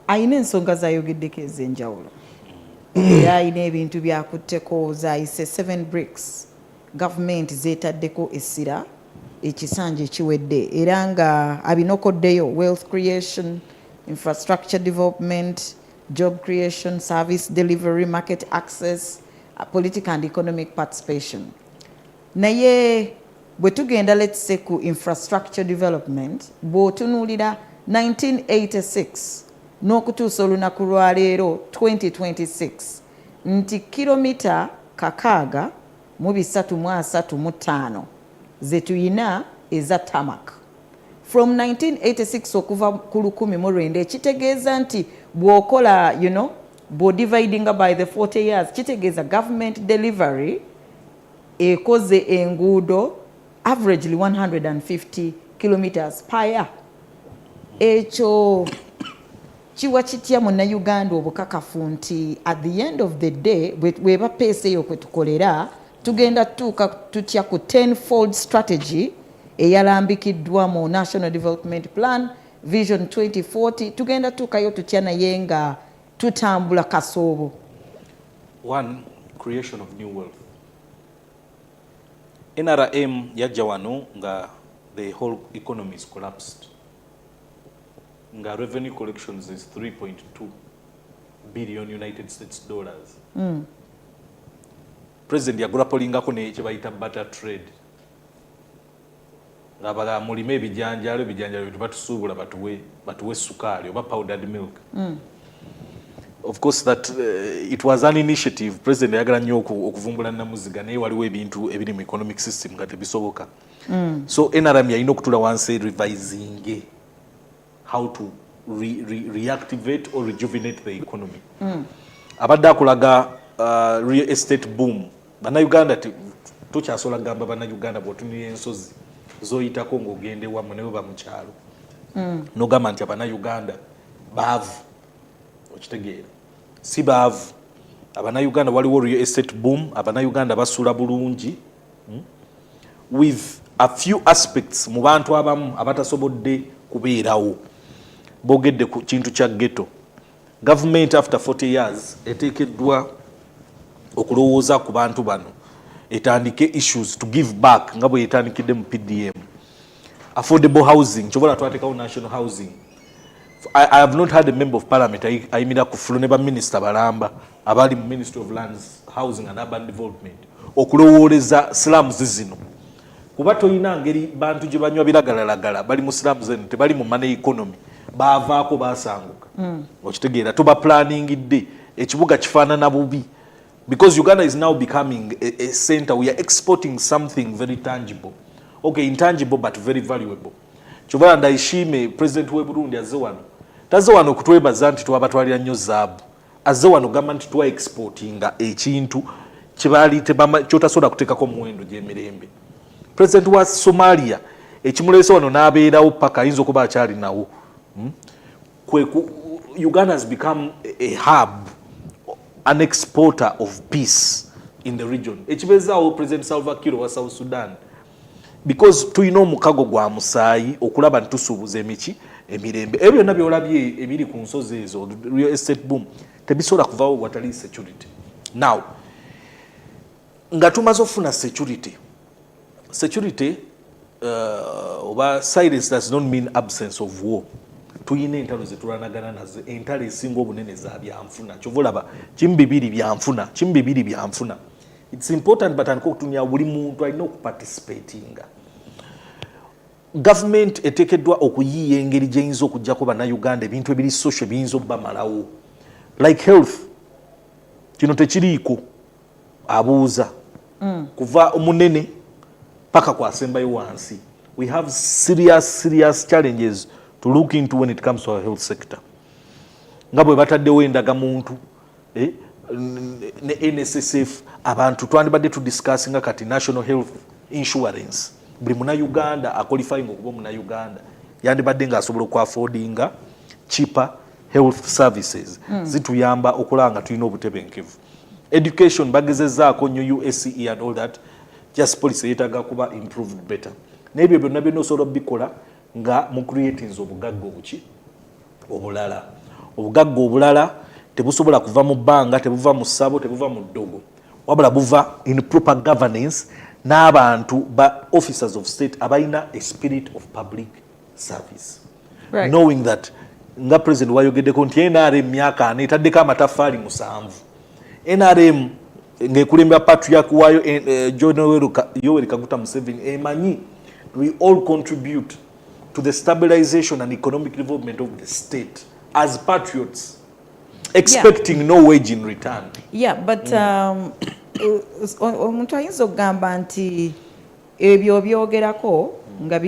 ayina ensonga zayogeddeko ez'enjawulo era ayina ebintu byakutteko zaayise 7 bricks gavumenti zeetaddeko essira ekisanja ekiwedde era nga abinokoddeyo wealth creation, infrastructure development, job creation, service delivery, market access, political and economic participation. Naye bwe tugenda let's say ku infrastructure development bw'otunuulira 1986 n'okutuusa olunaku lwa leero 2026 nti kilomita 635 ze tuyina eza tamak from 1986 okuva ku 1990 ekitegeeza nti bw'okola bw'odividinga by the 40 years kitegeeza government delivery ekoze enguudo averagely 150 kilometers per year. Ekyo kiwa kitya munnayuganda obukakafu nti at the end of the day bweba peesa eyo kwe tukolera tugenda tuuka tutya ku 10-fold strategy eyalambikiddwa mu National Development Plan Vision 2040 tugenda tuukayo tutya naye nga tutambula kasoobo. One, creation of new wealth. NRM yajja wano nga the whole economy is collapsed. Nga revenue collections is 3.2 billion United States dollars. President yagulapolingako ne kye bayita butter trade. Nga baga mulime ebijanjalo bye batusuubula batuwe sukaali oba powdered milk. Of course that it was an initiative President yagala nnyo okuvumbula namuziga naye waliwo ebintu ebiri mu economic system nga tebisoboka. So NRM yalina okutula wansi revising how to reactivate or rejuvenate the economy. Abadde akulaga real estate boom. Bannayuganda tukyasobola gamba bannayuganda bw'otunira ensozi zoyitako ng'ogende wamu ne baba mu kyalo. N'ogamba nti abannayuganda baavu. Okitegeera si baavu. Abannayuganda waliwo real estate boom. Abannayuganda basula bulungi with a few aspects mu bantu abamu abatasobodde kubeerawo. Bogedde ku kintu kya ghetto. Government after 40 years eteekeddwa okulowooza ku bantu bano etandike issues to give back nga bwe yetandikidde mu PDM. Affordable housing kyobola twatekawo national housing. I have not had a member of parliament ayimira ku fulo ne baminister balamba abali mu Ministry of Lands, Housing and Urban Development okulowooleza slums zino kuba toyina ngeri bantu gye banywa biragalalagala bali mu slums eno tebali mu money economy baavaako basanguka okitegeera tuba planningidde ekibuga kifaanana bubi because Uganda is now becoming a center. We are exporting something very tangible, okay, intangible but very valuable. Kyova Ndayishimiye president we Burundi azze wano kutwebaza nti twabatwalira nnyo zaabu azze wano gamba nti twa exportinga ekintu kibaali kyotasobola kuteekako muwendo gy'emirembe. President wa Somalia ekimuleese wano n'abeerawo paka ayinza okuba akyalinawo. Uganda has become a hub, an exporter of peace in the region. Ekibeezaawo President Salva Kiir wa South Sudan because tulina omukago gwa musaayi okulaba nti tusuubuza emirembe ebyo byonna byolabye ebiri ku nsozi ezo real estate boom tebisobola kuvaawo watali security. Now nga tumaze ofuna security oba silence does not mean absence of war. Tuyina entalo zetulwanagana nazo entalo esinga obunene za byanfuna kyova olaba kimu bibiri byanfuna. It's important but ankokutunya buli muntu alina okuparticipatinga. Government eteekeddwa okuyiiya engeri gyeyinza okuggyako bannayuganda ebintu ebiri social biyinza obbamalawo like health kino tekiriiko abuuza kuva omunene paka kwasembayo wansi. We have serious challenges to look into when it comes to our health sector. Nga bwe bataddewo endagamuntu ne NSSF abantu twandibadde tudiscussinga kati national health insurance buli munnayuganda aqualifying okuba munnayuganda yandibadde ng'asobola okwaffordinga cheaper health services zituyamba okulaba nga tulina obutebenkevu. Education bagezezzaako nnyo USCE and all that, just policy yeetaaga kuba improved better. N'ebyo byonna byonna osobola bikola nga mu creatings obugagga obulala. Obugagga obulala tebusobola kuva mu bbanga, tebuva mu ssabo, tebuva mu ddogo, wabula buva in proper governance n'abantu ba officers of state abalina a spirit of public service, right. Knowing that nga president wayogeddeko nti NRM myaka 4 etaddeko amataffaali 7 NRM ng'ekulembera patriarch waayo John Yoweri Kaguta Museveni emanyi we all contribute to the stabilization and economic development of the state as patriots, expecting no wage in return. Yeah, but omuntu ayinza okugamba nti ebyo byogerako nga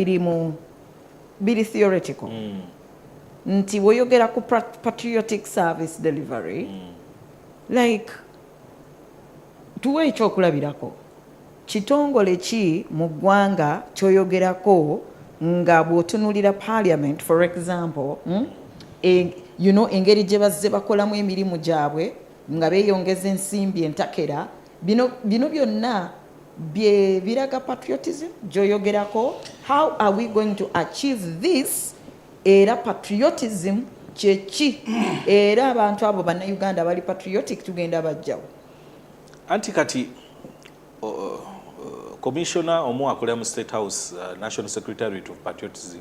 biri theoretical. Nti woyogera ku patriotic service delivery, like tuwe ekyokulabirako kitongole ki mu ggwanga kyoyogerako nga bw'otunuulira parliament for example, you know, engeri gye bazze bakolamu emirimu gyabwe nga beeyongeza ensimbi entakera, bino byonna biraga patriotism gy'oyogerako. How are we going to achieve this? Era patriotism kyeki era abantu abo bannayuganda bali patriotic tugenda bajjawo anti kati commissioner omu akolera mu State House National Secretariat of Patriotism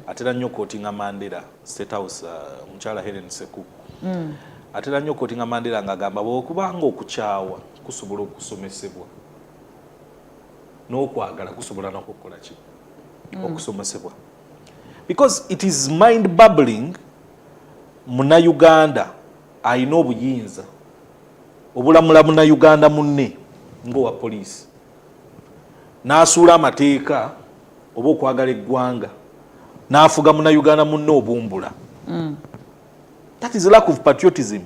atera nnyo kootinga Mandela State House omukyala Helen Seku atera nnyo kootinga Mandela ng'agamba bw'okubanga okukyawa kusobola okusomesebwa n'okwagala kusobola n'okukola ki okusomesebwa, because it is mind bubbling munnayuganda alina obuyinza obulamula munnayuganda munne ng'owa poliisi n'asuula amateeka oba okwagala eggwanga n'afuga munnayuganda munne obumbula. That is a lack of patriotism.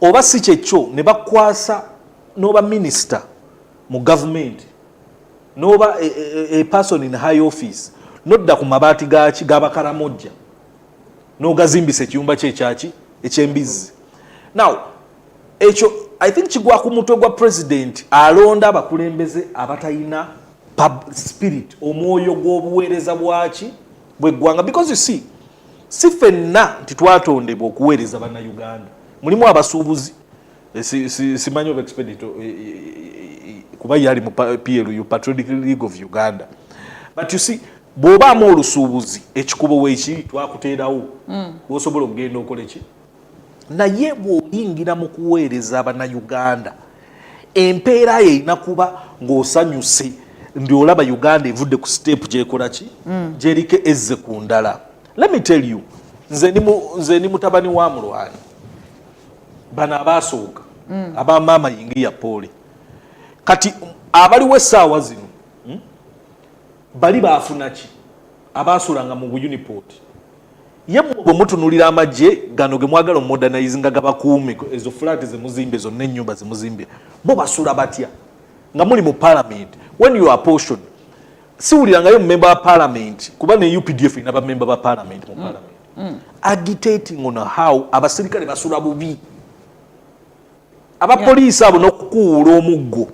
Oba si kyekyo ne bakwasa n'oba minister mu government n'oba a person in high office nodda ku mabaati g'abakaramojja n'ogazimbisa ekiyumba kye eky'embizzi. Now ekyo I think kigwa ku mutwe gwa president alonda abakulembeze abatalina spirit, omwoyo gw'obuweereza bw'eggwanga, because you see si ffenna titwatondebwa okuweereza bannayuganda, mulimu abasuubuzi simanyi oba expedito kuba yali mu PLU, Patriotic League of Uganda, but you see bw'obaamu olusuubuzi ekikubo weekiri twakuteerawo bw'osobola okugenda okola ki, naye bw'oyingira mu kuweereza abannayuganda empeera ye erina kuba ng'osanyuse ndi olaba Uganda evudde ku step gyekola ki gyerike ezze ku ndala. Let me tell you, nze ni mutabani wa mulwanyi bano abaasooka abamaama yingi ya pole kati abaliwo essaawa zino bali baafuna ki abaasulanga mu Uniport ye bwe mutunulira amagye gano ge mwagala omumodernize nga gabakuume ezo flat zemuzimbe zonna ennyumba zemuzimbe bo basula batya nga muli mu parliament when you are portion siwulirangayo member wa parliament kuba ne UPDF inaba member ba parliament mu parliament agitating on how abasirikale basula bubi abapoliisi abo n'okukuwula omuggo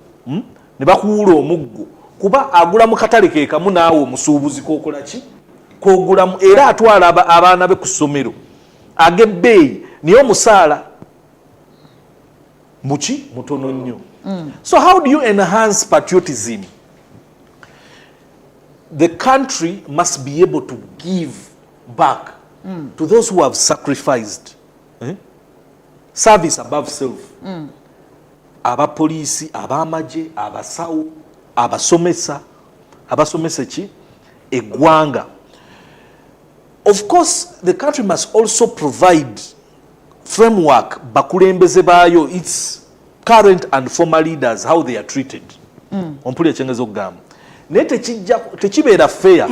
ne bakuwula omuggo kuba agula mu katale ke kamu naawe omusuubuzi k'okola ki k'ogulamu era atwala abaana be ku ssomero ag'ebbeeyi niye omusaala muki mutono nnyo. So how do you enhance patriotism? The country must be able to give back to those who have sacrificed service above self. Abapoliisi, abamagye, abasawo, abasomesa ki eggwanga. Of course, the country must also provide framework bakulembeze baayo, its current and former leaders, how they are treated. Ompulira ekyengezo okugamba. Naye tekibeera fair.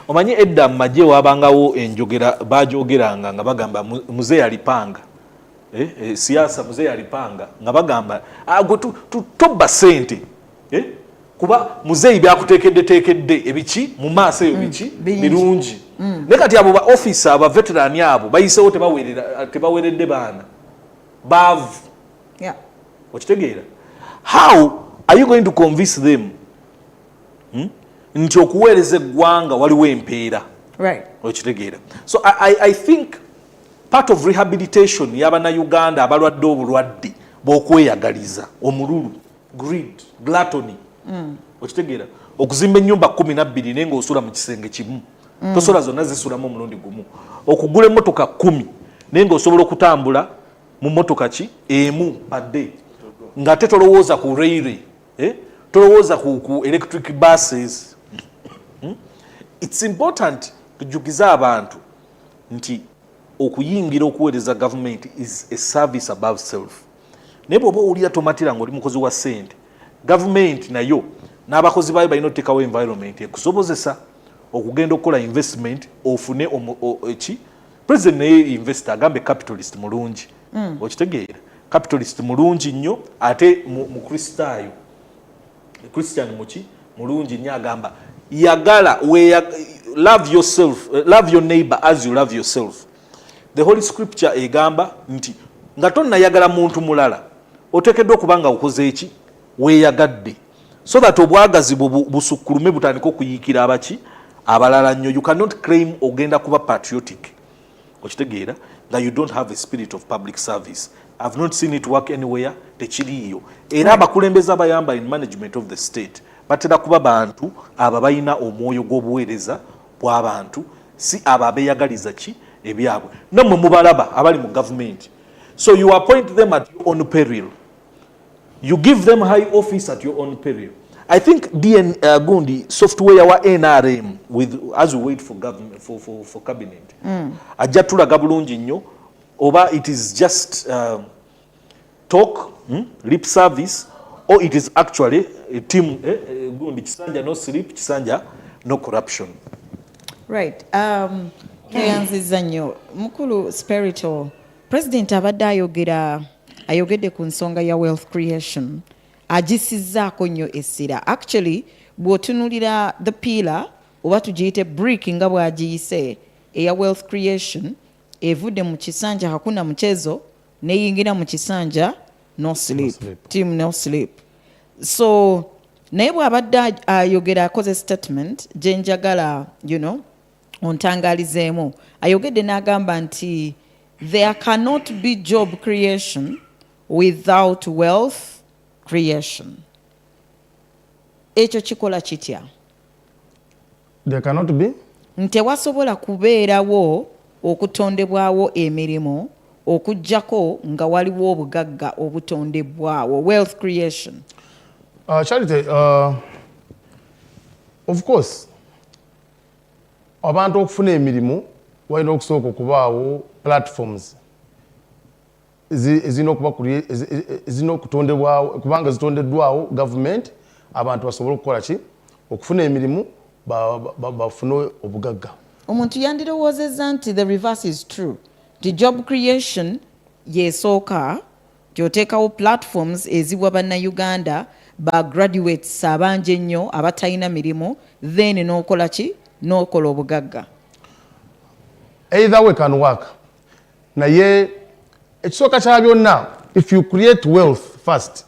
Omanyi edda mu magye waabangawo enjogera baajogeranga nga bagamba muzee alipanga. Siasa muzee alipanga nga bagamba tobba ssente. Kuba muzeeyi byakuteekedde ebiki mu maaso eyo biki birungi. Ne kati abo ba officer aba veteran abo bayiseewo tebaweredde baana baavu. Okitegeera? How are you going to convince them nti okuweereza eggwanga waliwo empeera? Okitegeera? So I think part of rehabilitation y'Abannayuganda abalwadde obulwadde bw'okweyagaliza omululu, greed, gluttony. Okitegeera? Okuzimba ennyumba 12 naye ng'osula mu kisenge kimu. Tosobola zonna zisulamu omulundi gumu. Okugula emmotoka 10 naye ng'osobola okutambula mu mmotoka ki emu padde nga tetolowooza ku railway, tolowooza ku electric buses. It's important tujukiza abantu nti okuyingira okuweereza government is a service above self. Naye bw'oba owulira tomatira ng'oli mukozi wa ssente, government nayo n'abakozi baayo balina oteekawo environment ekusobozesa okugenda okukola investment ofune eki president naye investor agambe capitalist mulungi. Okitegeera? Capitalist mulungi nnyo ate mu kristaayo Christian muki mulungi nnyo agamba yagala love yourself, love your neighbor as you love yourself. The Holy Scripture egamba nti nga tonnayagala muntu mulala oteekeddwa okuba nga okoze eki weeyagadde so that obwagazi busukkulume butandika okuyiikira abaki abalala nnyo. You cannot claim ogenda kuba patriotic, okitegeera, nga you don't have a spirit of public service. I've not seen it work anywhere. Tekiriyo. Era abakulembeze abayamba in management of the state batera kuba bantu aba balina omwoyo gw'obuweereza bw'abantu, si abo abeeyagaliza ki ebyabwe. Nammwe mubalaba abali mu government. So you appoint them at your own peril. You give them high office at your own peril. I think Gundi software wa NRM with as we wait for government for cabinet. Ajja tulaga bulungi nnyo oba it is just talk, lip service, or it is actually a team. Gundi kisanja no sleep, kisanja no corruption. Right. Keyanziza nnyo mukulu spiritual president abadde ayogedde ku nsonga ya wealth creation. Agisizaako nnyo essira. Actually bw'otunulira the pillar oba tugiyite brick nga bw'agiyise eya wealth creation evudde mu kisanja hakuna mchezo neyingira mu kisanja no sleep. Team no sleep. So naye bw'abadde ayogera akoze statement gye njagala ontangalizeemu. Ayogedde n'agamba nti there cannot be job creation without wealth creation. Ekyo kikola kitya? There cannot be? Ntewasobola kubeerawo okutondebwawo emirimu okujjako nga waliwo obugagga obutondebwawo, wealth creation. Charity, of course abantu okufuna emirimu walina okusooka okubaawo platforms ezirina okutondebwawo kubanga zitondeddwawo government abantu basobole okukola ki okufuna emirimu bafune obugagga. Omuntu yandirowoozezza nti the reverse is true. The job creation yesooka gy'oteekawo platforms eziwa bannayuganda ba graduates abangi ennyo abatalina mirimu then n'okola ki n'okola obugagga. Either way can work. Naye ekisooka kya byonna if you create wealth first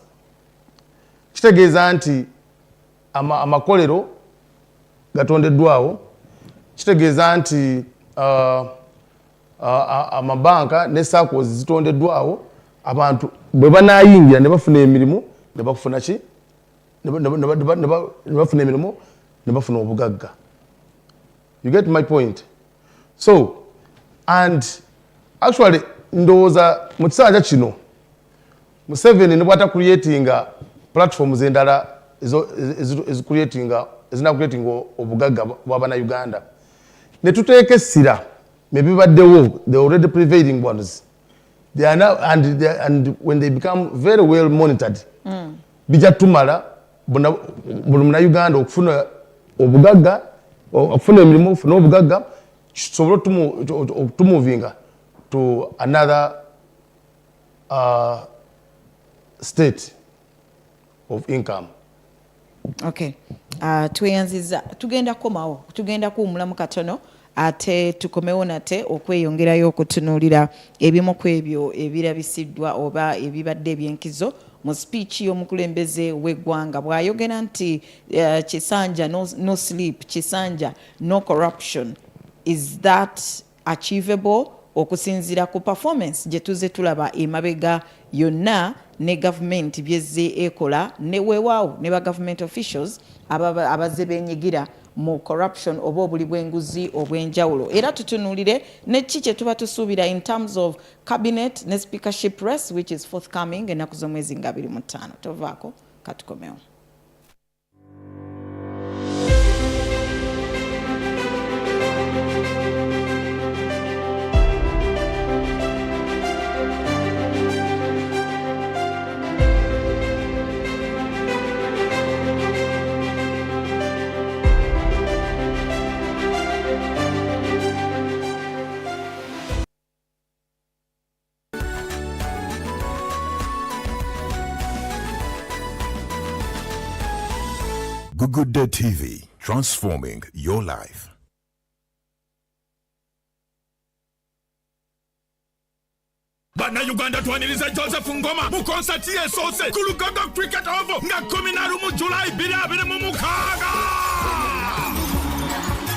kitegeeza nti amakolero gatondeddwawo, kitegeeza nti amabanka ne SACCOs zitondeddwawo, abantu bwe banaayingira ne bafuna emirimu ne bafuna ki ne bafuna emirimu ne bafuna obugagga. You get my point? So and actually ndowooza mu kisanja kino Museveni ne bw'ata creatinga platforms endala ezina creating obugagga bw'Abannayuganda ne tuteeka essira mebibaddewo the already prevailing ones they are now and when they become very well monitored bija tumala buli Munnayuganda okufuna obugagga okufuna emirimu okufuna obugagga kisobola okutumuvinga to another state of income. Okay. Tweyanziza tugenda komawo tugenda kuwumulamu katono ate tukomewo nate okweyongerayo okutunuulira ebimu ku ebyo ebirabisiddwa oba ebibadde ebyenkizo mu speech y'omukulembeze w'eggwanga bw'ayogera nti Kisanja no sleep, Kisanja no corruption. Is that achievable okusinziira ku performance gye tuze tulaba emabega yonna ne government byezze ekola ne weewaawo ne ba government officials abazze benyigira mu corruption oba obuli bw'enguzi obw'enjawulo. Era tutunuulire ne ki kye tuba tusuubira in terms of cabinet ne speakership race which is forthcoming ennaku z'omwezi nga 25. Tovaako katukomewo. Good Day TV, transforming your life. Bannayuganda twaniriza Joseph Ngoma mu konsati esoose ku Lugogo Cricket Oval nga 11 July 2026.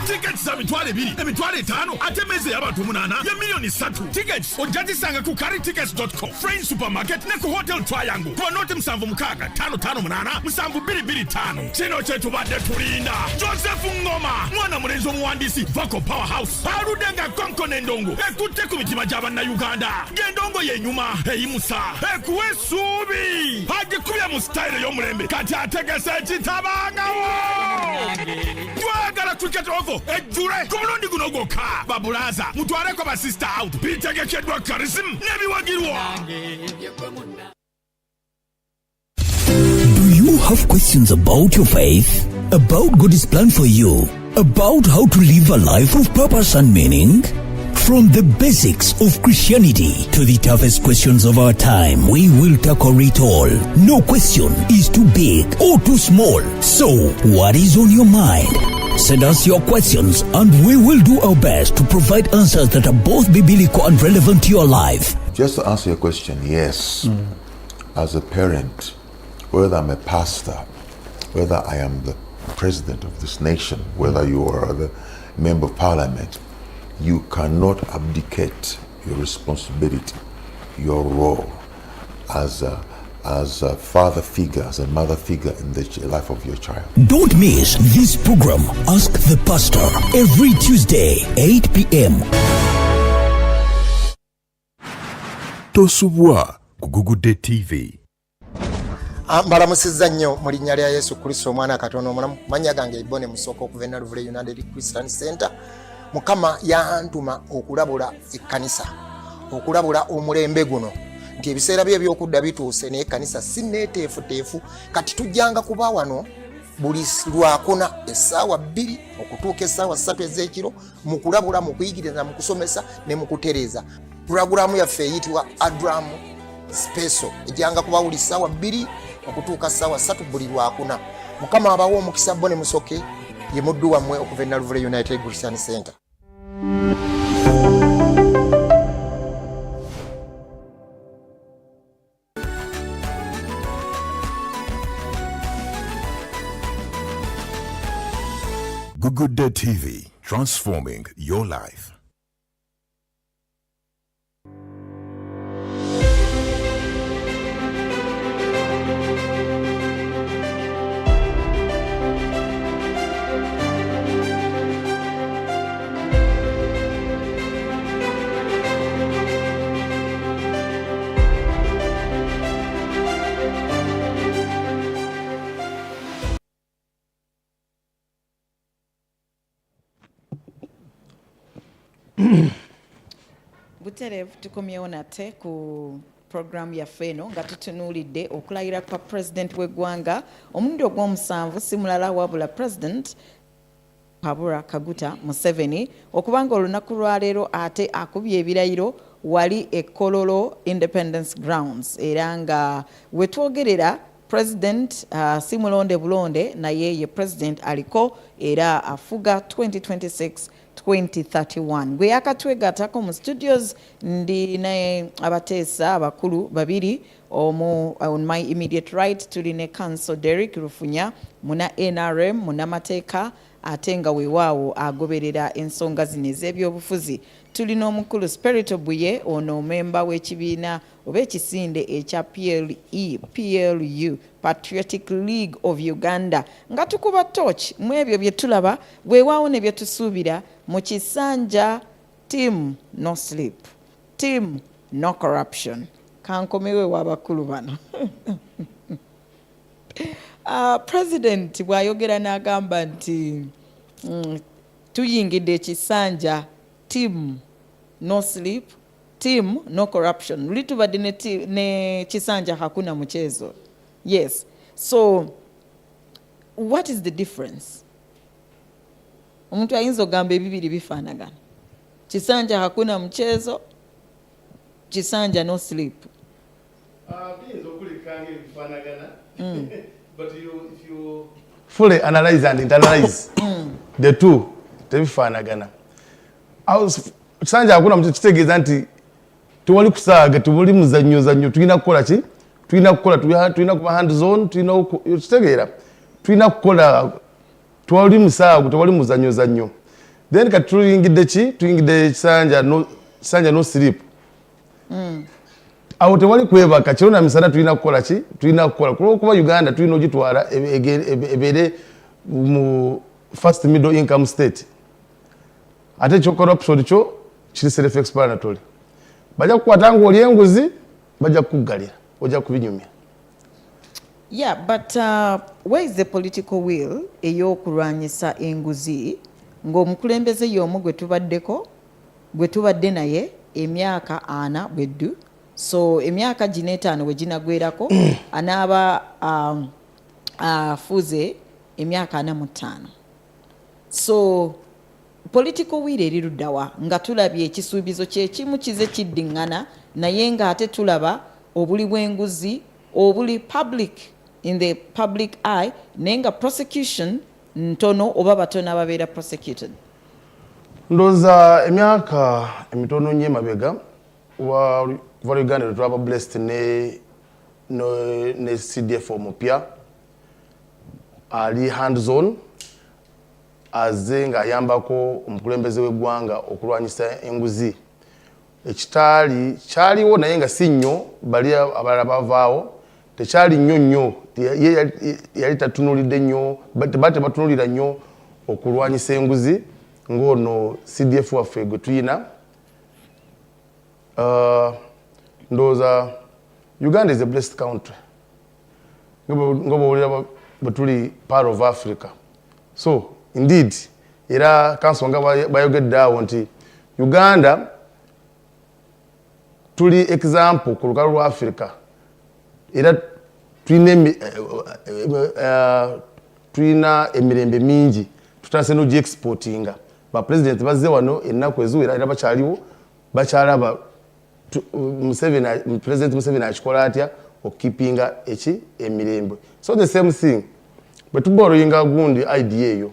Tickets za mitwale 2, emitwale 5, ate meze y'abantu 8 ya milioni 3. Tickets ojazisanga ku carrytickets.com, Friends Supermarket ne ku Hotel Triangle. Kwa note 75658 Kino kye tubadde tulinda. Joseph Ngoma, mwana mulenzi omuwandiisi, Vako Powerhouse. Aludenga konko n'endongo. Ekutte ku mitima gy'Abannayuganda. Gendongo yenyuma, eyimusa, ekuwe essuubi. Agikubye mu style y'omulembe. Kati ategese ekitabangawo. Twagala Cricket Oval. Ejjule ku mulundi guno gwokka babulaza mutwaleko ba sister out bitegekeddwa charism n'ebiwagirwa. Do you have questions about your faith, about God's plan for you, about how to live a life of purpose and meaning? From the basics of Christianity to the toughest questions of our time, we will tackle it all. No question is too big or too small. So, what is on your mind? Send us your questions and we will do our best to provide answers that are both biblical and relevant to your life. Just to answer your question, yes. As a parent, whether I'm a pastor, whether I am the president of this nation, whether you are the member of parliament, you cannot abdicate your responsibility, your role as a father figure, as a mother figure in the life of your child. Don't miss this program, Ask the Pastor, every Tuesday, 8 p.m. Tosubwa ku Good Day TV. mbalamusizza nnyo mu linnya lya Yesu Kristo omwana Katonda omulamu. Manya gange Ibone Musoko okuva e Naluvule United Christian Center. Mukama yantuma okulabula ekkanisa, okulabula omulembe guno nti ebiseera bye ebyokudda bituuse naye ekkanisa si neeteefuteefu. Kati tujjanga kuba wano buli Lwakuna essaawa 2 okutuuka essaawa 3 ez'ekiro mu kulabula, mu kuyigiriza, mu kusomesa ne mu kutereeza. Puroguramu yaffe eyitibwa Adram Special ejjanga kuba buli ssaawa 2 okutuuka ssaawa 3 buli Lwakuna. Mukama abawo omukisa Bone Musoke ye muddu wammwe okuva e Naluvule United Christian Center. Good Day TV, transforming your life. Buterevu tukomyewo nate ku program yaffe eno nga tutunuulidde okulayira kwa president w'eggwanga omulundi ogw'omusanvu si mulala wabula president Kabura Kaguta Museveni okubanga olunaku lwaleero ate akubye ebirayiro wali e Kololo Independence Grounds era nga wetwogerera president si mulonde bulonde naye ye president aliko era afuga 2026-2031 gwe yakatwegatako mu studios ndi naye abateesa abakulu babiri omu on my immediate right tuli ne Council Derek Rufunya muna NRM muna mateeka ate nga weewaawo agoberera ensonga zino ez'ebyobufuzi tuli n'omukulu Spirit Buye ono memba w'ekibiina oba ekisinde ekya PLU Patriotic League of Uganda nga tukuba torch mu ebyo bye tulaba weewaawo ne bye tusuubira mu kisanja team no sleep, team no corruption. Kankomewe w'abakulu bano. President bw'ayogera n'agamba nti tuyingidde ekisanja team no sleep, team no corruption. Luli tubadde ne kisanja hakuna mchezo. Yes. So what is the difference? Omuntu ayinza ogamba ebibiri bifaanagana. Kisanja hakuna mchezo, kisanja no sleep. But if you fully analyze and internalize the two, tebifaanagana. Kisanja hakuna mchezo kitegeeza nti tuwali kusaaga tubuli muzannyo tulina kukola ki? Tulina kuba hands on, tulina kitegeera. Tulina kukola tuwali musaaga tuwali muzannyo. Then kati tuyingidde ki? Tuyingidde kisanja no sleep. Awo tewali kwebaka kiro na misana tulina kukola ki? Tulina kukola kuba Uganda tulina ogitwala ebere mu first middle income state. Ate kyo corruption kyo kiri self explanatory. Bajja kukwata ngo oli enguzi bajja kukugalira ojja kubinyumya. Yeah, but where is the political will ey'okulwanyisa enguzi ng'omukulembeze y'omu gwe tubadde naye emyaka 4 bweddu. So emyaka gino 5 we ginagwerako anaaba afuze emyaka 45. So political will eri luddawa nga tulabye ekisuubizo kyekimu kize kiddiŋŋana naye nga ate tulaba obuli bw'enguzi obuli public in the public eye naye nga prosecution ntono oba batono ababeera prosecuted. Ndowooza emyaka emitono nnyo emabega kuva Uganda twaba blessed ne CDF omupya ali hands on aze nga ayambako omukulembeze w'eggwanga okulwanyisa enguzi. Ekitaali kyaliwo naye nga si nnyo bali abalala bavaawo tekyali nnyo yali tatunulidde nnyo tebatunulira nnyo okulwanyisa enguzi ng'ono CDF waffe gwe tuyina. Ndowooza Uganda is a blessed country. ngobowulira bwetuli part of Africa. So indeed era council nga bayogedde awo nti Uganda tuli example ku lukalu lwa Africa era tulina emirembe mingi tutandise n'ogi-exportinga. Bapresident bazze wano ennaku eziwera era bakyaliwo bakyalaba President Museveni akikola atya okukeepinga emirembe. So the same thing bwe tuborrowinga gundi idea eyo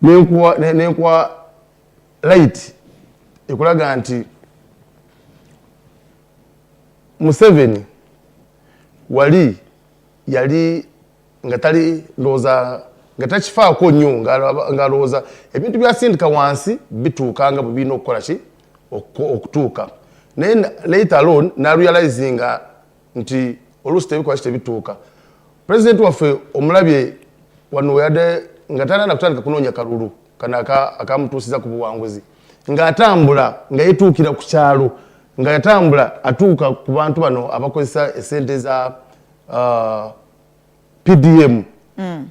nenkuwa right ekulaga nti Museveni wali yali nga tali ndowooza nga takifaako nnyo nga alowooza ebintu byasindika wansi bituukanga bwe birina okukola ki okutuuka naye later alone narealizinga nti oluusi tebikola ki tebituuka. President waffe omulabye wano weyadde nga talina kutandika kunoonya kalulu kano akamutuusiza ku buwanguzi ng'atambula nga yetuukira ku kyalo nga yatambula atuuka ku bantu bano abakozesa esente za PDM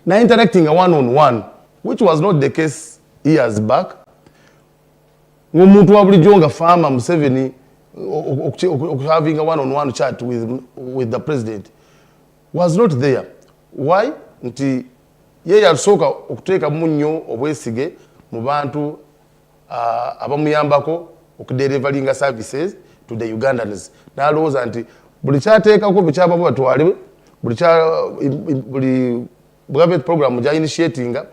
na interacting a one-on-one, which was not the case years back. Ng'omuntu wa bulijjo nga farmer Museveni having a one-on-one chat with the president was not there. Why? Nti ye yasooka okuteeka munnyo obwesige mu bantu abamuyambako okudelivaringa services to the Ugandans. N'alowooza nti buli kyateekako bekyaba batwale buli government program gya initiatinga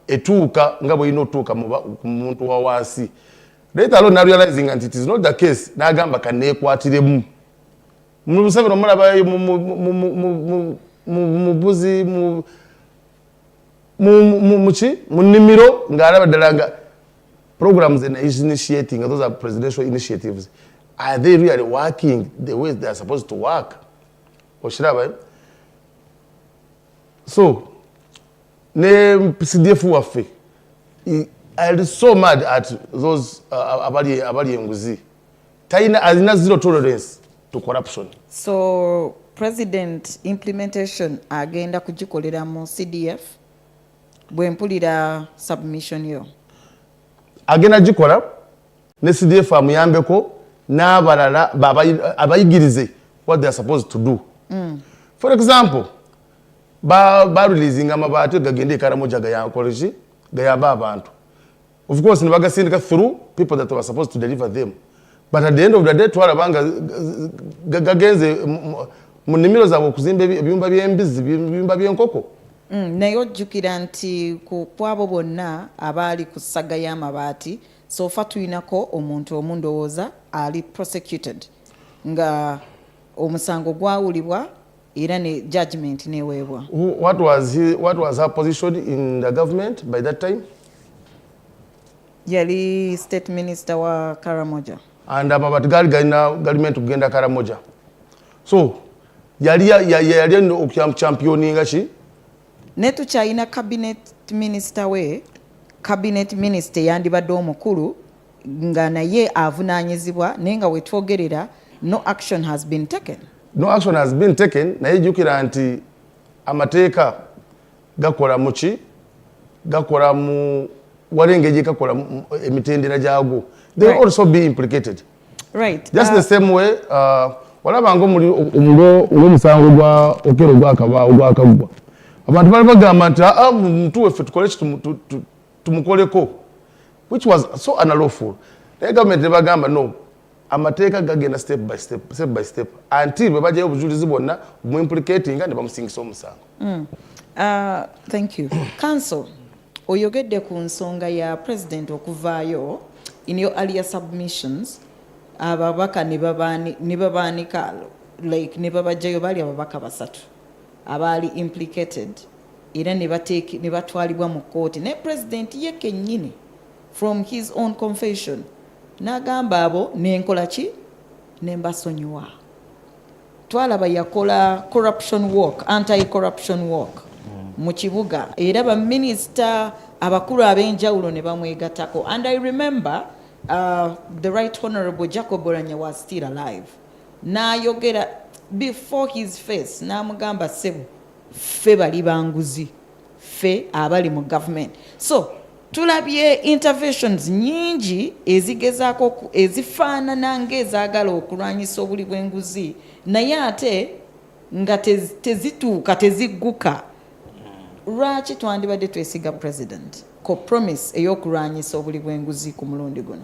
etuuka nga bw'erina otuuka ku muntu wa wansi. Later alone narealizing nti it is not the case n'agamba kaneekwatiremu. Museveni omulabayo mubuzi mu nnimiro ng'alaba ddala nga programs and initiating, those are presidential initiatives. Are they really working the way they are supposed to work? Oshiraba. So, ne CDF waffe. I was so mad at those abali enguzi. Taina azina zero tolerance to corruption. So, President implementation agenda kugikolera mu CDF bwe mpulira submission yo. Agenda gikola ne CDF amuyambeko n'abalala abayigirize what they are supposed to do. For example, releasing amabaati gagende Karamoja gayakoleji gayamba abantu. Of course nibagasindika through people that were supposed to deliver them. But at the end of the day twalabanga gagenze mu nnimiro zaabwe okuzimba ebyumba by'embizi ebyumba by'enkoko. Naye ojjukira nti ku abo bonna abaali ku ssaga y'amabaati sofa tulinako omuntu omu ndowooza ali prosecuted nga omusango gwawulibwa era ne judgment neweebwa. What was her position in the government by that time? Yali state minister wa Karamoja. And amabaati gali meant kugenda Karamoja. So yali okyampioninga ki? Ne tukyalina cabinet minister we, cabinet minister yandibadde omukulu nga naye avunaanyizibwa naye nga wetwogerera no action has been taken. No action has been taken. Naye jjukira nti amateeka gakola mu ki? Gakola mu walengeri gakola emitendera gyago. They will also be implicated. Right. Just the same way, walabanga ng'omusango gwa Okero gwakagwa. Abantu bali bagamba nti muntu weffe tukole tumukoleko, which was so unlawful. Naye government ne bagamba no, amateeka gagenda step by step until bwe bajjayo obujulizi bwonna mu implicating ne bamusingisa omusango. Thank you. Council, oyogedde ku nsonga ya president okuvaayo in your earlier submissions ababaka ne babaanika like ne babajjayo bali ababaka basatu abali implicated era ne batwalibwa mu kooti ne president ye kennyini from his own confession n'agamba abo n'enkola ki n'embasonyiwa. Twalaba yakola corruption work, anti-corruption work mu kibuga era baminisita abakulu ab'enjawulo ne bamwegatako. And I remember the Right Honorable Jacob Oranya was still alive. N'ayogera before his face n'amugamba ssebo ffe bali banguzi ffe abali mu government. So tulabye interventions nyingi ezigezaako ezifaanana ng'ezaagala okulwanyisa obuli bw'enguzi naye ate nga tezituuka tezigguka. Lwaki twandibadde twesiga president ko promise ey'okulwanyisa obuli bw'enguzi ku mulundi guno?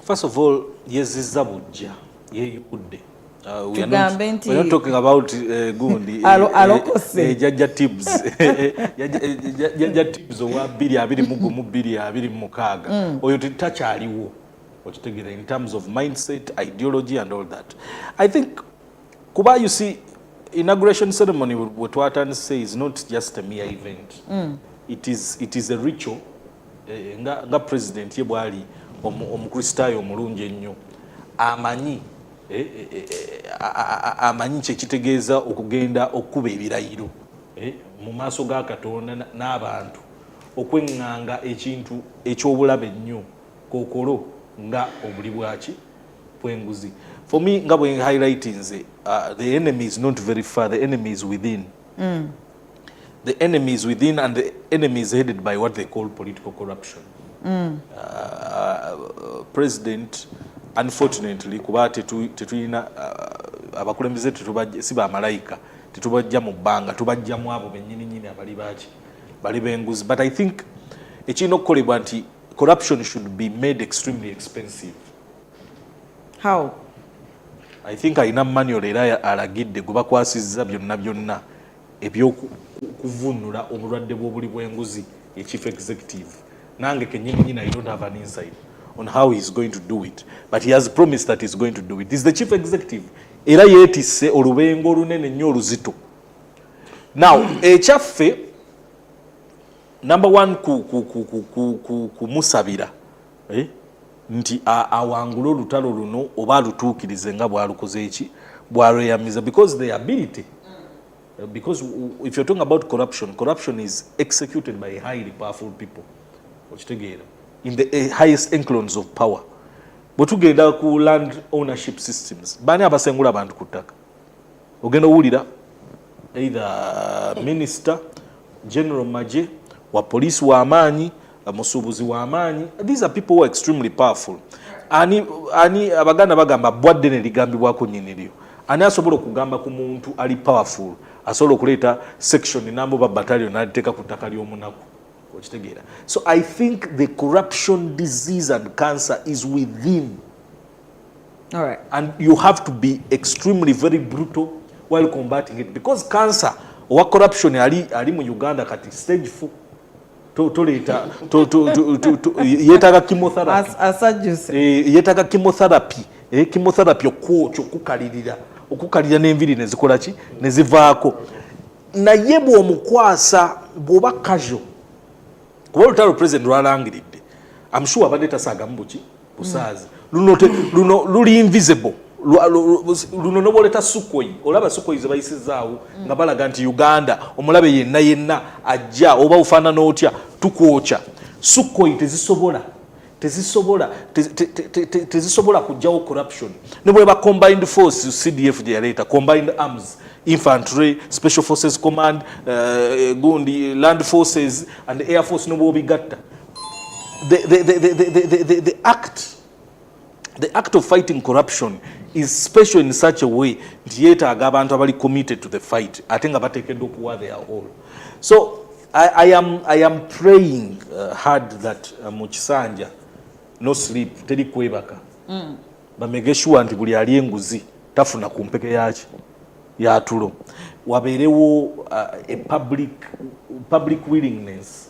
First of all, yezizza bujja yeeyudde. We're not talking about gundi jajja tips jajja tips owa 222 oyo takyaliwo okitegeera in terms of mindset, ideology and all that. I think kuba you see inauguration ceremony what Watan say is not just a mere event. It is a ritual. Nga president ye bwali omukristaayo omulungi ennyo amanyi amanyi kyekitegeeza okugenda okuba ebirayiro mu maaso ga Katonda n'abantu okweŋŋanga ekintu eky'obulabe ennyo kookolo nga obuli bwaki bw'enguzi. For me nga bwe highlighting the enemy is not very far, the enemy is within. The enemy is within and the enemy is headed by what they call political corruption. President unfortunately kuba tetulina abakulembeze si bamalayika tetubajja mu bbanga tubajjamu abo bennyininyini abali baki bali benguzi. But I think ekirina okukolebwa nti corruption should be made extremely expensive. How? I think alina manual era alagidde gwe bakwasizza byonna ebyokuvunula obulwadde bw'obuli bw'enguzi chief executive. Nange kenyini I don't have an insight on how he's going to do it, but he has promised that he's going to do it. He's the chief executive. Era yeetisse olubengo olunene nnyo oluzito. Now ekyaffe number one kumusabira nti awangula olutalo luno oba alutuukirize nga bw'alukoze eki bw'alweyamiza because the ability because if you're talking about corruption is executed by highly powerful people okitegeera in the highest echelons of power. Bwetugenda ku land ownership systems bani abasengula abantu ku ttaka ogenda owulira either minister general maje wa police wa amaanyi musuubuzi wa amaanyi. These are people who are extremely powerful. Ani abaganda bagamba bwadde ne ligambibwako nnyiniryo. Ani asobola okugamba ku muntu ali powerful asobola okuleeta section nambo ba battalion n'aliteeka ku ttaka ly'omunaku okitegeera. So I think the corruption disease and cancer is within. All right. And you have to be extremely very brutal while combating it because cancer or corruption ali mu Uganda kati stage 4 yetaga chemotherapy yetaga chemotherapy chemotherapy okukalirira n'enviri ne zikola ki ne zivaako naye bw'omukwasa bw'oba casual kuba olutalo president lwalangiridde I'm sure abadde tasaagamu buki busaazi luno luli invisible luno noboleta Sukhoi olaba Sukhoi ze bayisizaawo nga balaga nti Uganda omulabe yenna ajja oba ufaanana otya tukwokya. Sukhoi tezisobola kujjawo corruption ne bwe ba combined force CDF gye yaleeta combined arms infantry special forces command gundi land forces and air force no bwobigatta the act of fighting corruption is special in such a way nti yeetaaga abantu abali committed to the fight ate nga bateekeddwa okuwa their all. So I am praying hard that mu kisanja no sleep teri kwebaka bamege sure nti buli ali enguzi tafuna ku mpeke yaki yatulo wabeerewo a public willingness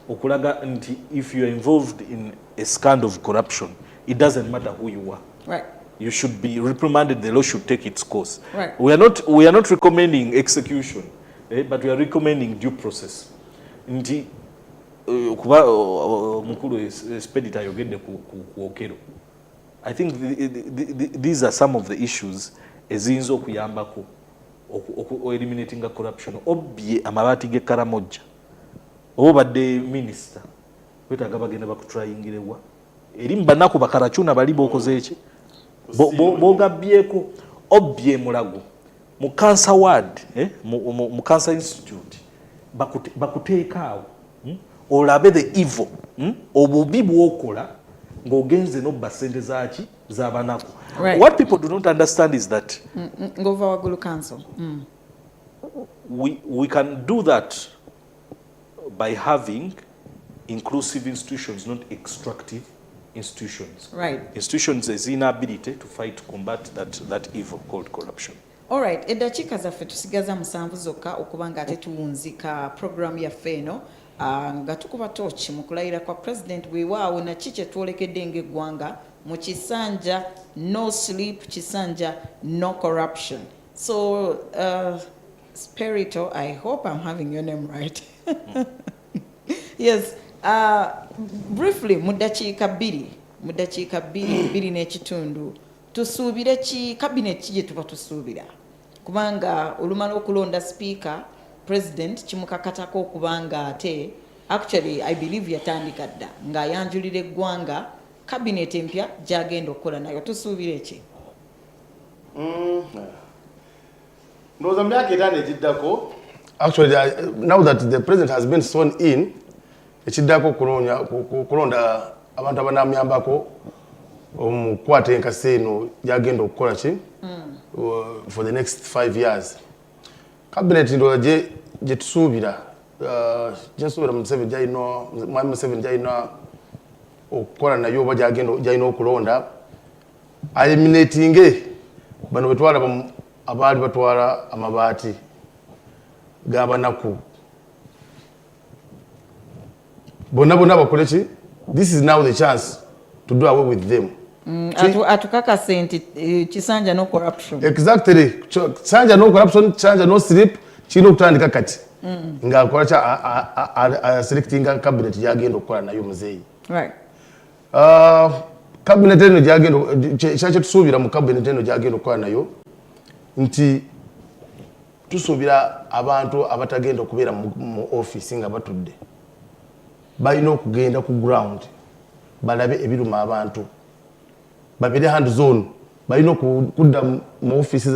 okulaga nti if you are involved in a scandal of corruption it doesn't matter who you are. Right. You should be reprimanded. The law should take its course. Right. We are not recommending execution, but we are recommending due process. Nti kuba mukulu expedita yogende ku okero. I think these are some of the issues eziyinza okuyambako eliminating corruption. Obye amabati ge Karamoja obadde minister wetaaga bagenda bakutryingirewa eri mbanaku bakarachuna bali bokoze eki bogabyeko obye mulago mu cancer ward mu cancer institute bakuteekaawo olabe the evil obubi bwokola ng'ogenze n'obba ssente zaki z'abanaku. What people do not understand is that we can do that by having inclusive institutions, not extractive institutions. Right. Institutions is inability to fight, to combat that evil called corruption. All right, eddakiika zaffe tusigaza musanvu zokka okubanga ate tuwunzika program yaffe eno nga tukuba tochi mu kulayira kwa president weewaawo naki kye twolekedde ng'eggwanga mu kisanja no sleep, kisanja no corruption. So Spirito, I hope I'm having your name right. Yes, briefly mu ddakiika bbiri n'ekitundu tusuubire ki cabinet ki gye tuba tusuubira kubanga olumala okulonda speaker president kimukakatako okubanga ate actually I believe yatandika dda ng'ayanjulira eggwanga cabinet empya gy'agenda okukola nayo tusuubire eki? Ndowooza mu myaka etaano egiddako actually now that the president has been sworn in ekiddako kulonda abantu abanamuyambako omukwata enkasi eno gyagenda okukola ki for the next 5 years. Cabinet ndowooza gye tusuubira gyensuubira mwami Museveni gyalina okukola nayo oba gyalina okulonda eliminatinge bano betwala abaali batwala amabaati g'abanaku bonna bakole ki. This is now the chance to do away with them. Atukakase nti kisanja no corruption. Exactly. Kisanja no corruption, kisanja no sleep, kino okutandika kati. Nga akola kya selecting cabinet gyagenda okukola nayo muzeeyi. Right. Cabinet eno gyagenda kyakye tusuubira mu cabinet eno gyagenda okukola nayo nti tusuubira abantu abatagenda okubeera mu office nga batudde balina okugenda ku ground balabe ebiruma abantu babere hand zone balina okudda mu office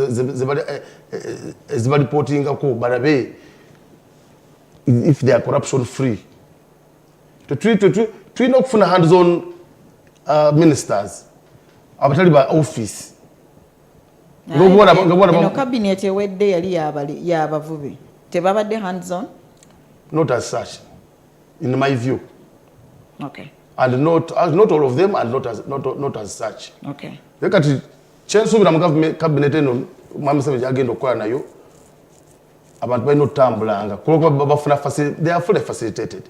ezibalipotingako balabe if they are corruption free. Tulina okufuna hand zone ministers abatali ba office. Eno cabinet ewedde yali y'abavubi tebabadde hands on? Not as such, in my view. Okay. And not all of them, and not as such. Okay. Kati kyensuubira mu cabinet eno mwami Museveni gyagenda okukola nayo abantu balina okutambulanga kuba bafuna they are fully facilitated.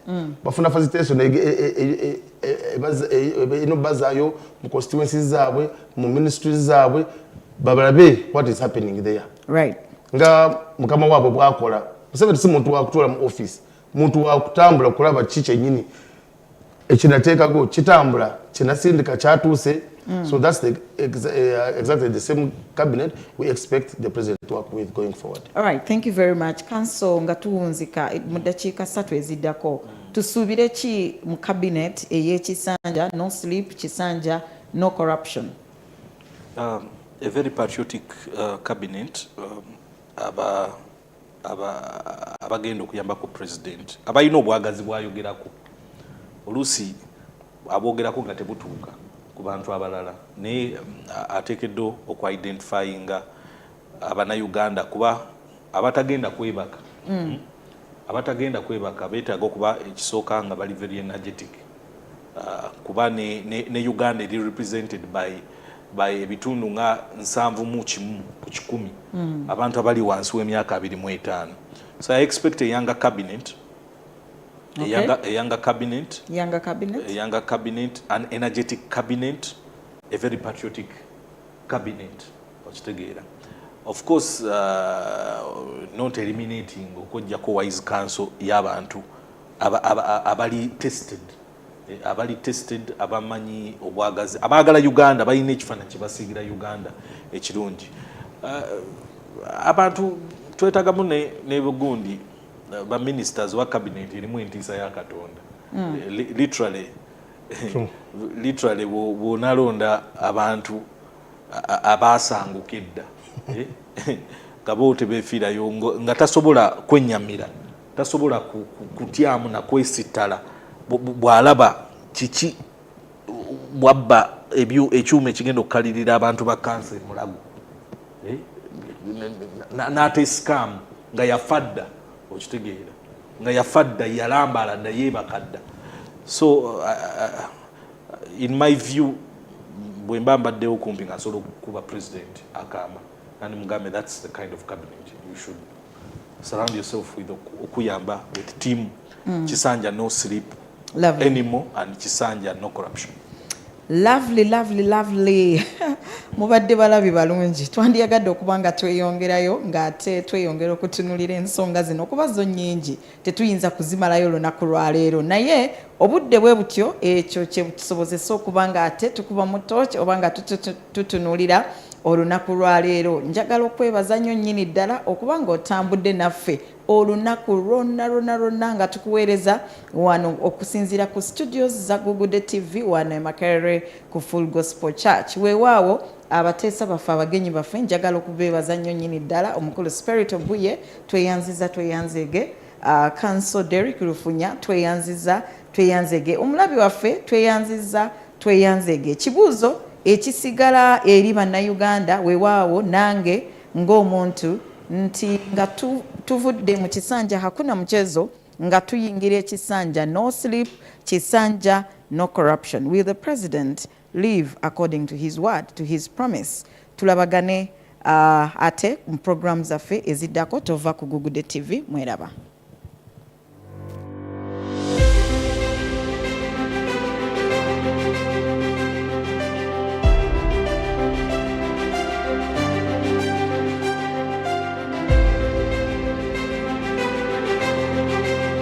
Bafuna facilitation eno bazaayo mu constituencies zaabwe mu ministries zaabwe babalabe what is happening there. Right. Nga mukama waabwe bwakola Museveni si muntu wakutola mu office, muntu wakutambula kulaba kiki ennyini ekinateekako kitambula kinasindika kyatuuse. So that's exactly the same cabinet we expect the president to work with going forward. All right, thank you very much. Council nga tuwunzika mu ddakiika 3 eziddako tusuubire ki mu cabinet ey'ekisanja no sleep, kisanja no corruption? A very patriotic cabinet abagenda okuyambako president abalina obwagazi bwayogerako oluusi abogerako nga tebutuuka ku bantu abalala naye ateekeddwa okwidentifyinga abannayuganda kuba abatagenda kwebaka beetaaga okuba ekisooka nga bali very energetic kuba ne Uganda eri represented by ebitundu nga 71 ku 100 abantu abali wansi w'emyaka 25. So I expect a younger cabinet. Okay. A younger cabinet, an energetic cabinet, a very patriotic cabinet. Of course, not eliminating okujjako wise council y'abantu abali tested abamanyi obwagazi abaagala Uganda balina ekifaananyi kibasiigira Uganda ekirungi. Abantu twetagamu ne bugundi ba ministers wa cabinet erimu entiisa ya Katonda. Literally bonalonda abantu abasanguka edda nga bo tebefiirayo nga tasobola kwennyamira, tasobola kutyamu na kwesittala bw'alaba kiki bwabba ekyuma ekigenda okukalirira abantu ba kansa emulago n'ateesikamu nga yafadda, okitegeera nga yafadda yalambala dda yeebakadda. So in my view bwe mba mbaddewo kumpi nga nsobola okuba president akamba nandi mugambe that's the kind of cabinet you should surround yourself with, okuyamba with team Kisanja no sleep anymore and Kisanja no corruption. Lovely. Mubadde balabi balungi. Twandiyagadde okuba nga tweyongerayo ng'ate tweyongera okutunulira ensonga zino okuba zo nnyingi tetuyinza kuzimalayo olunaku lwaleero, naye obudde bwe butyo ekyo kye butusobozesa okuba ng'ate tukuba mu tooki oba nga tutunulira olunaku lwaleero. Njagala okwebaza nnyo nnyini ddala okuba ng'otambudde naffe olunaku lwonna nga tukuweereza wano okusinziira ku studios za Gugude TV wano e Makerere ku Full Gospel Church. Weewaawo abateesa baffe abagenyi baffe njagala okubeebaza nnyo nnyini ddala. Omukulu Spirit Obuye tweyanzege, Council Derrick Lufunya tweyanzege, omulabi waffe tweyanzege. Ekibuuzo ekisigala eri bannayuganda weewaawo nange ng'omuntu nti nga tuvudde mu Kisanja hakuna mchezo nga tuyingira ekisanja no sleep, Kisanja no corruption. Will the president live according to his word, to his promise? Tulabagane ate mu programs zaffe eziddako tova ku Gugude TV. Mweraba.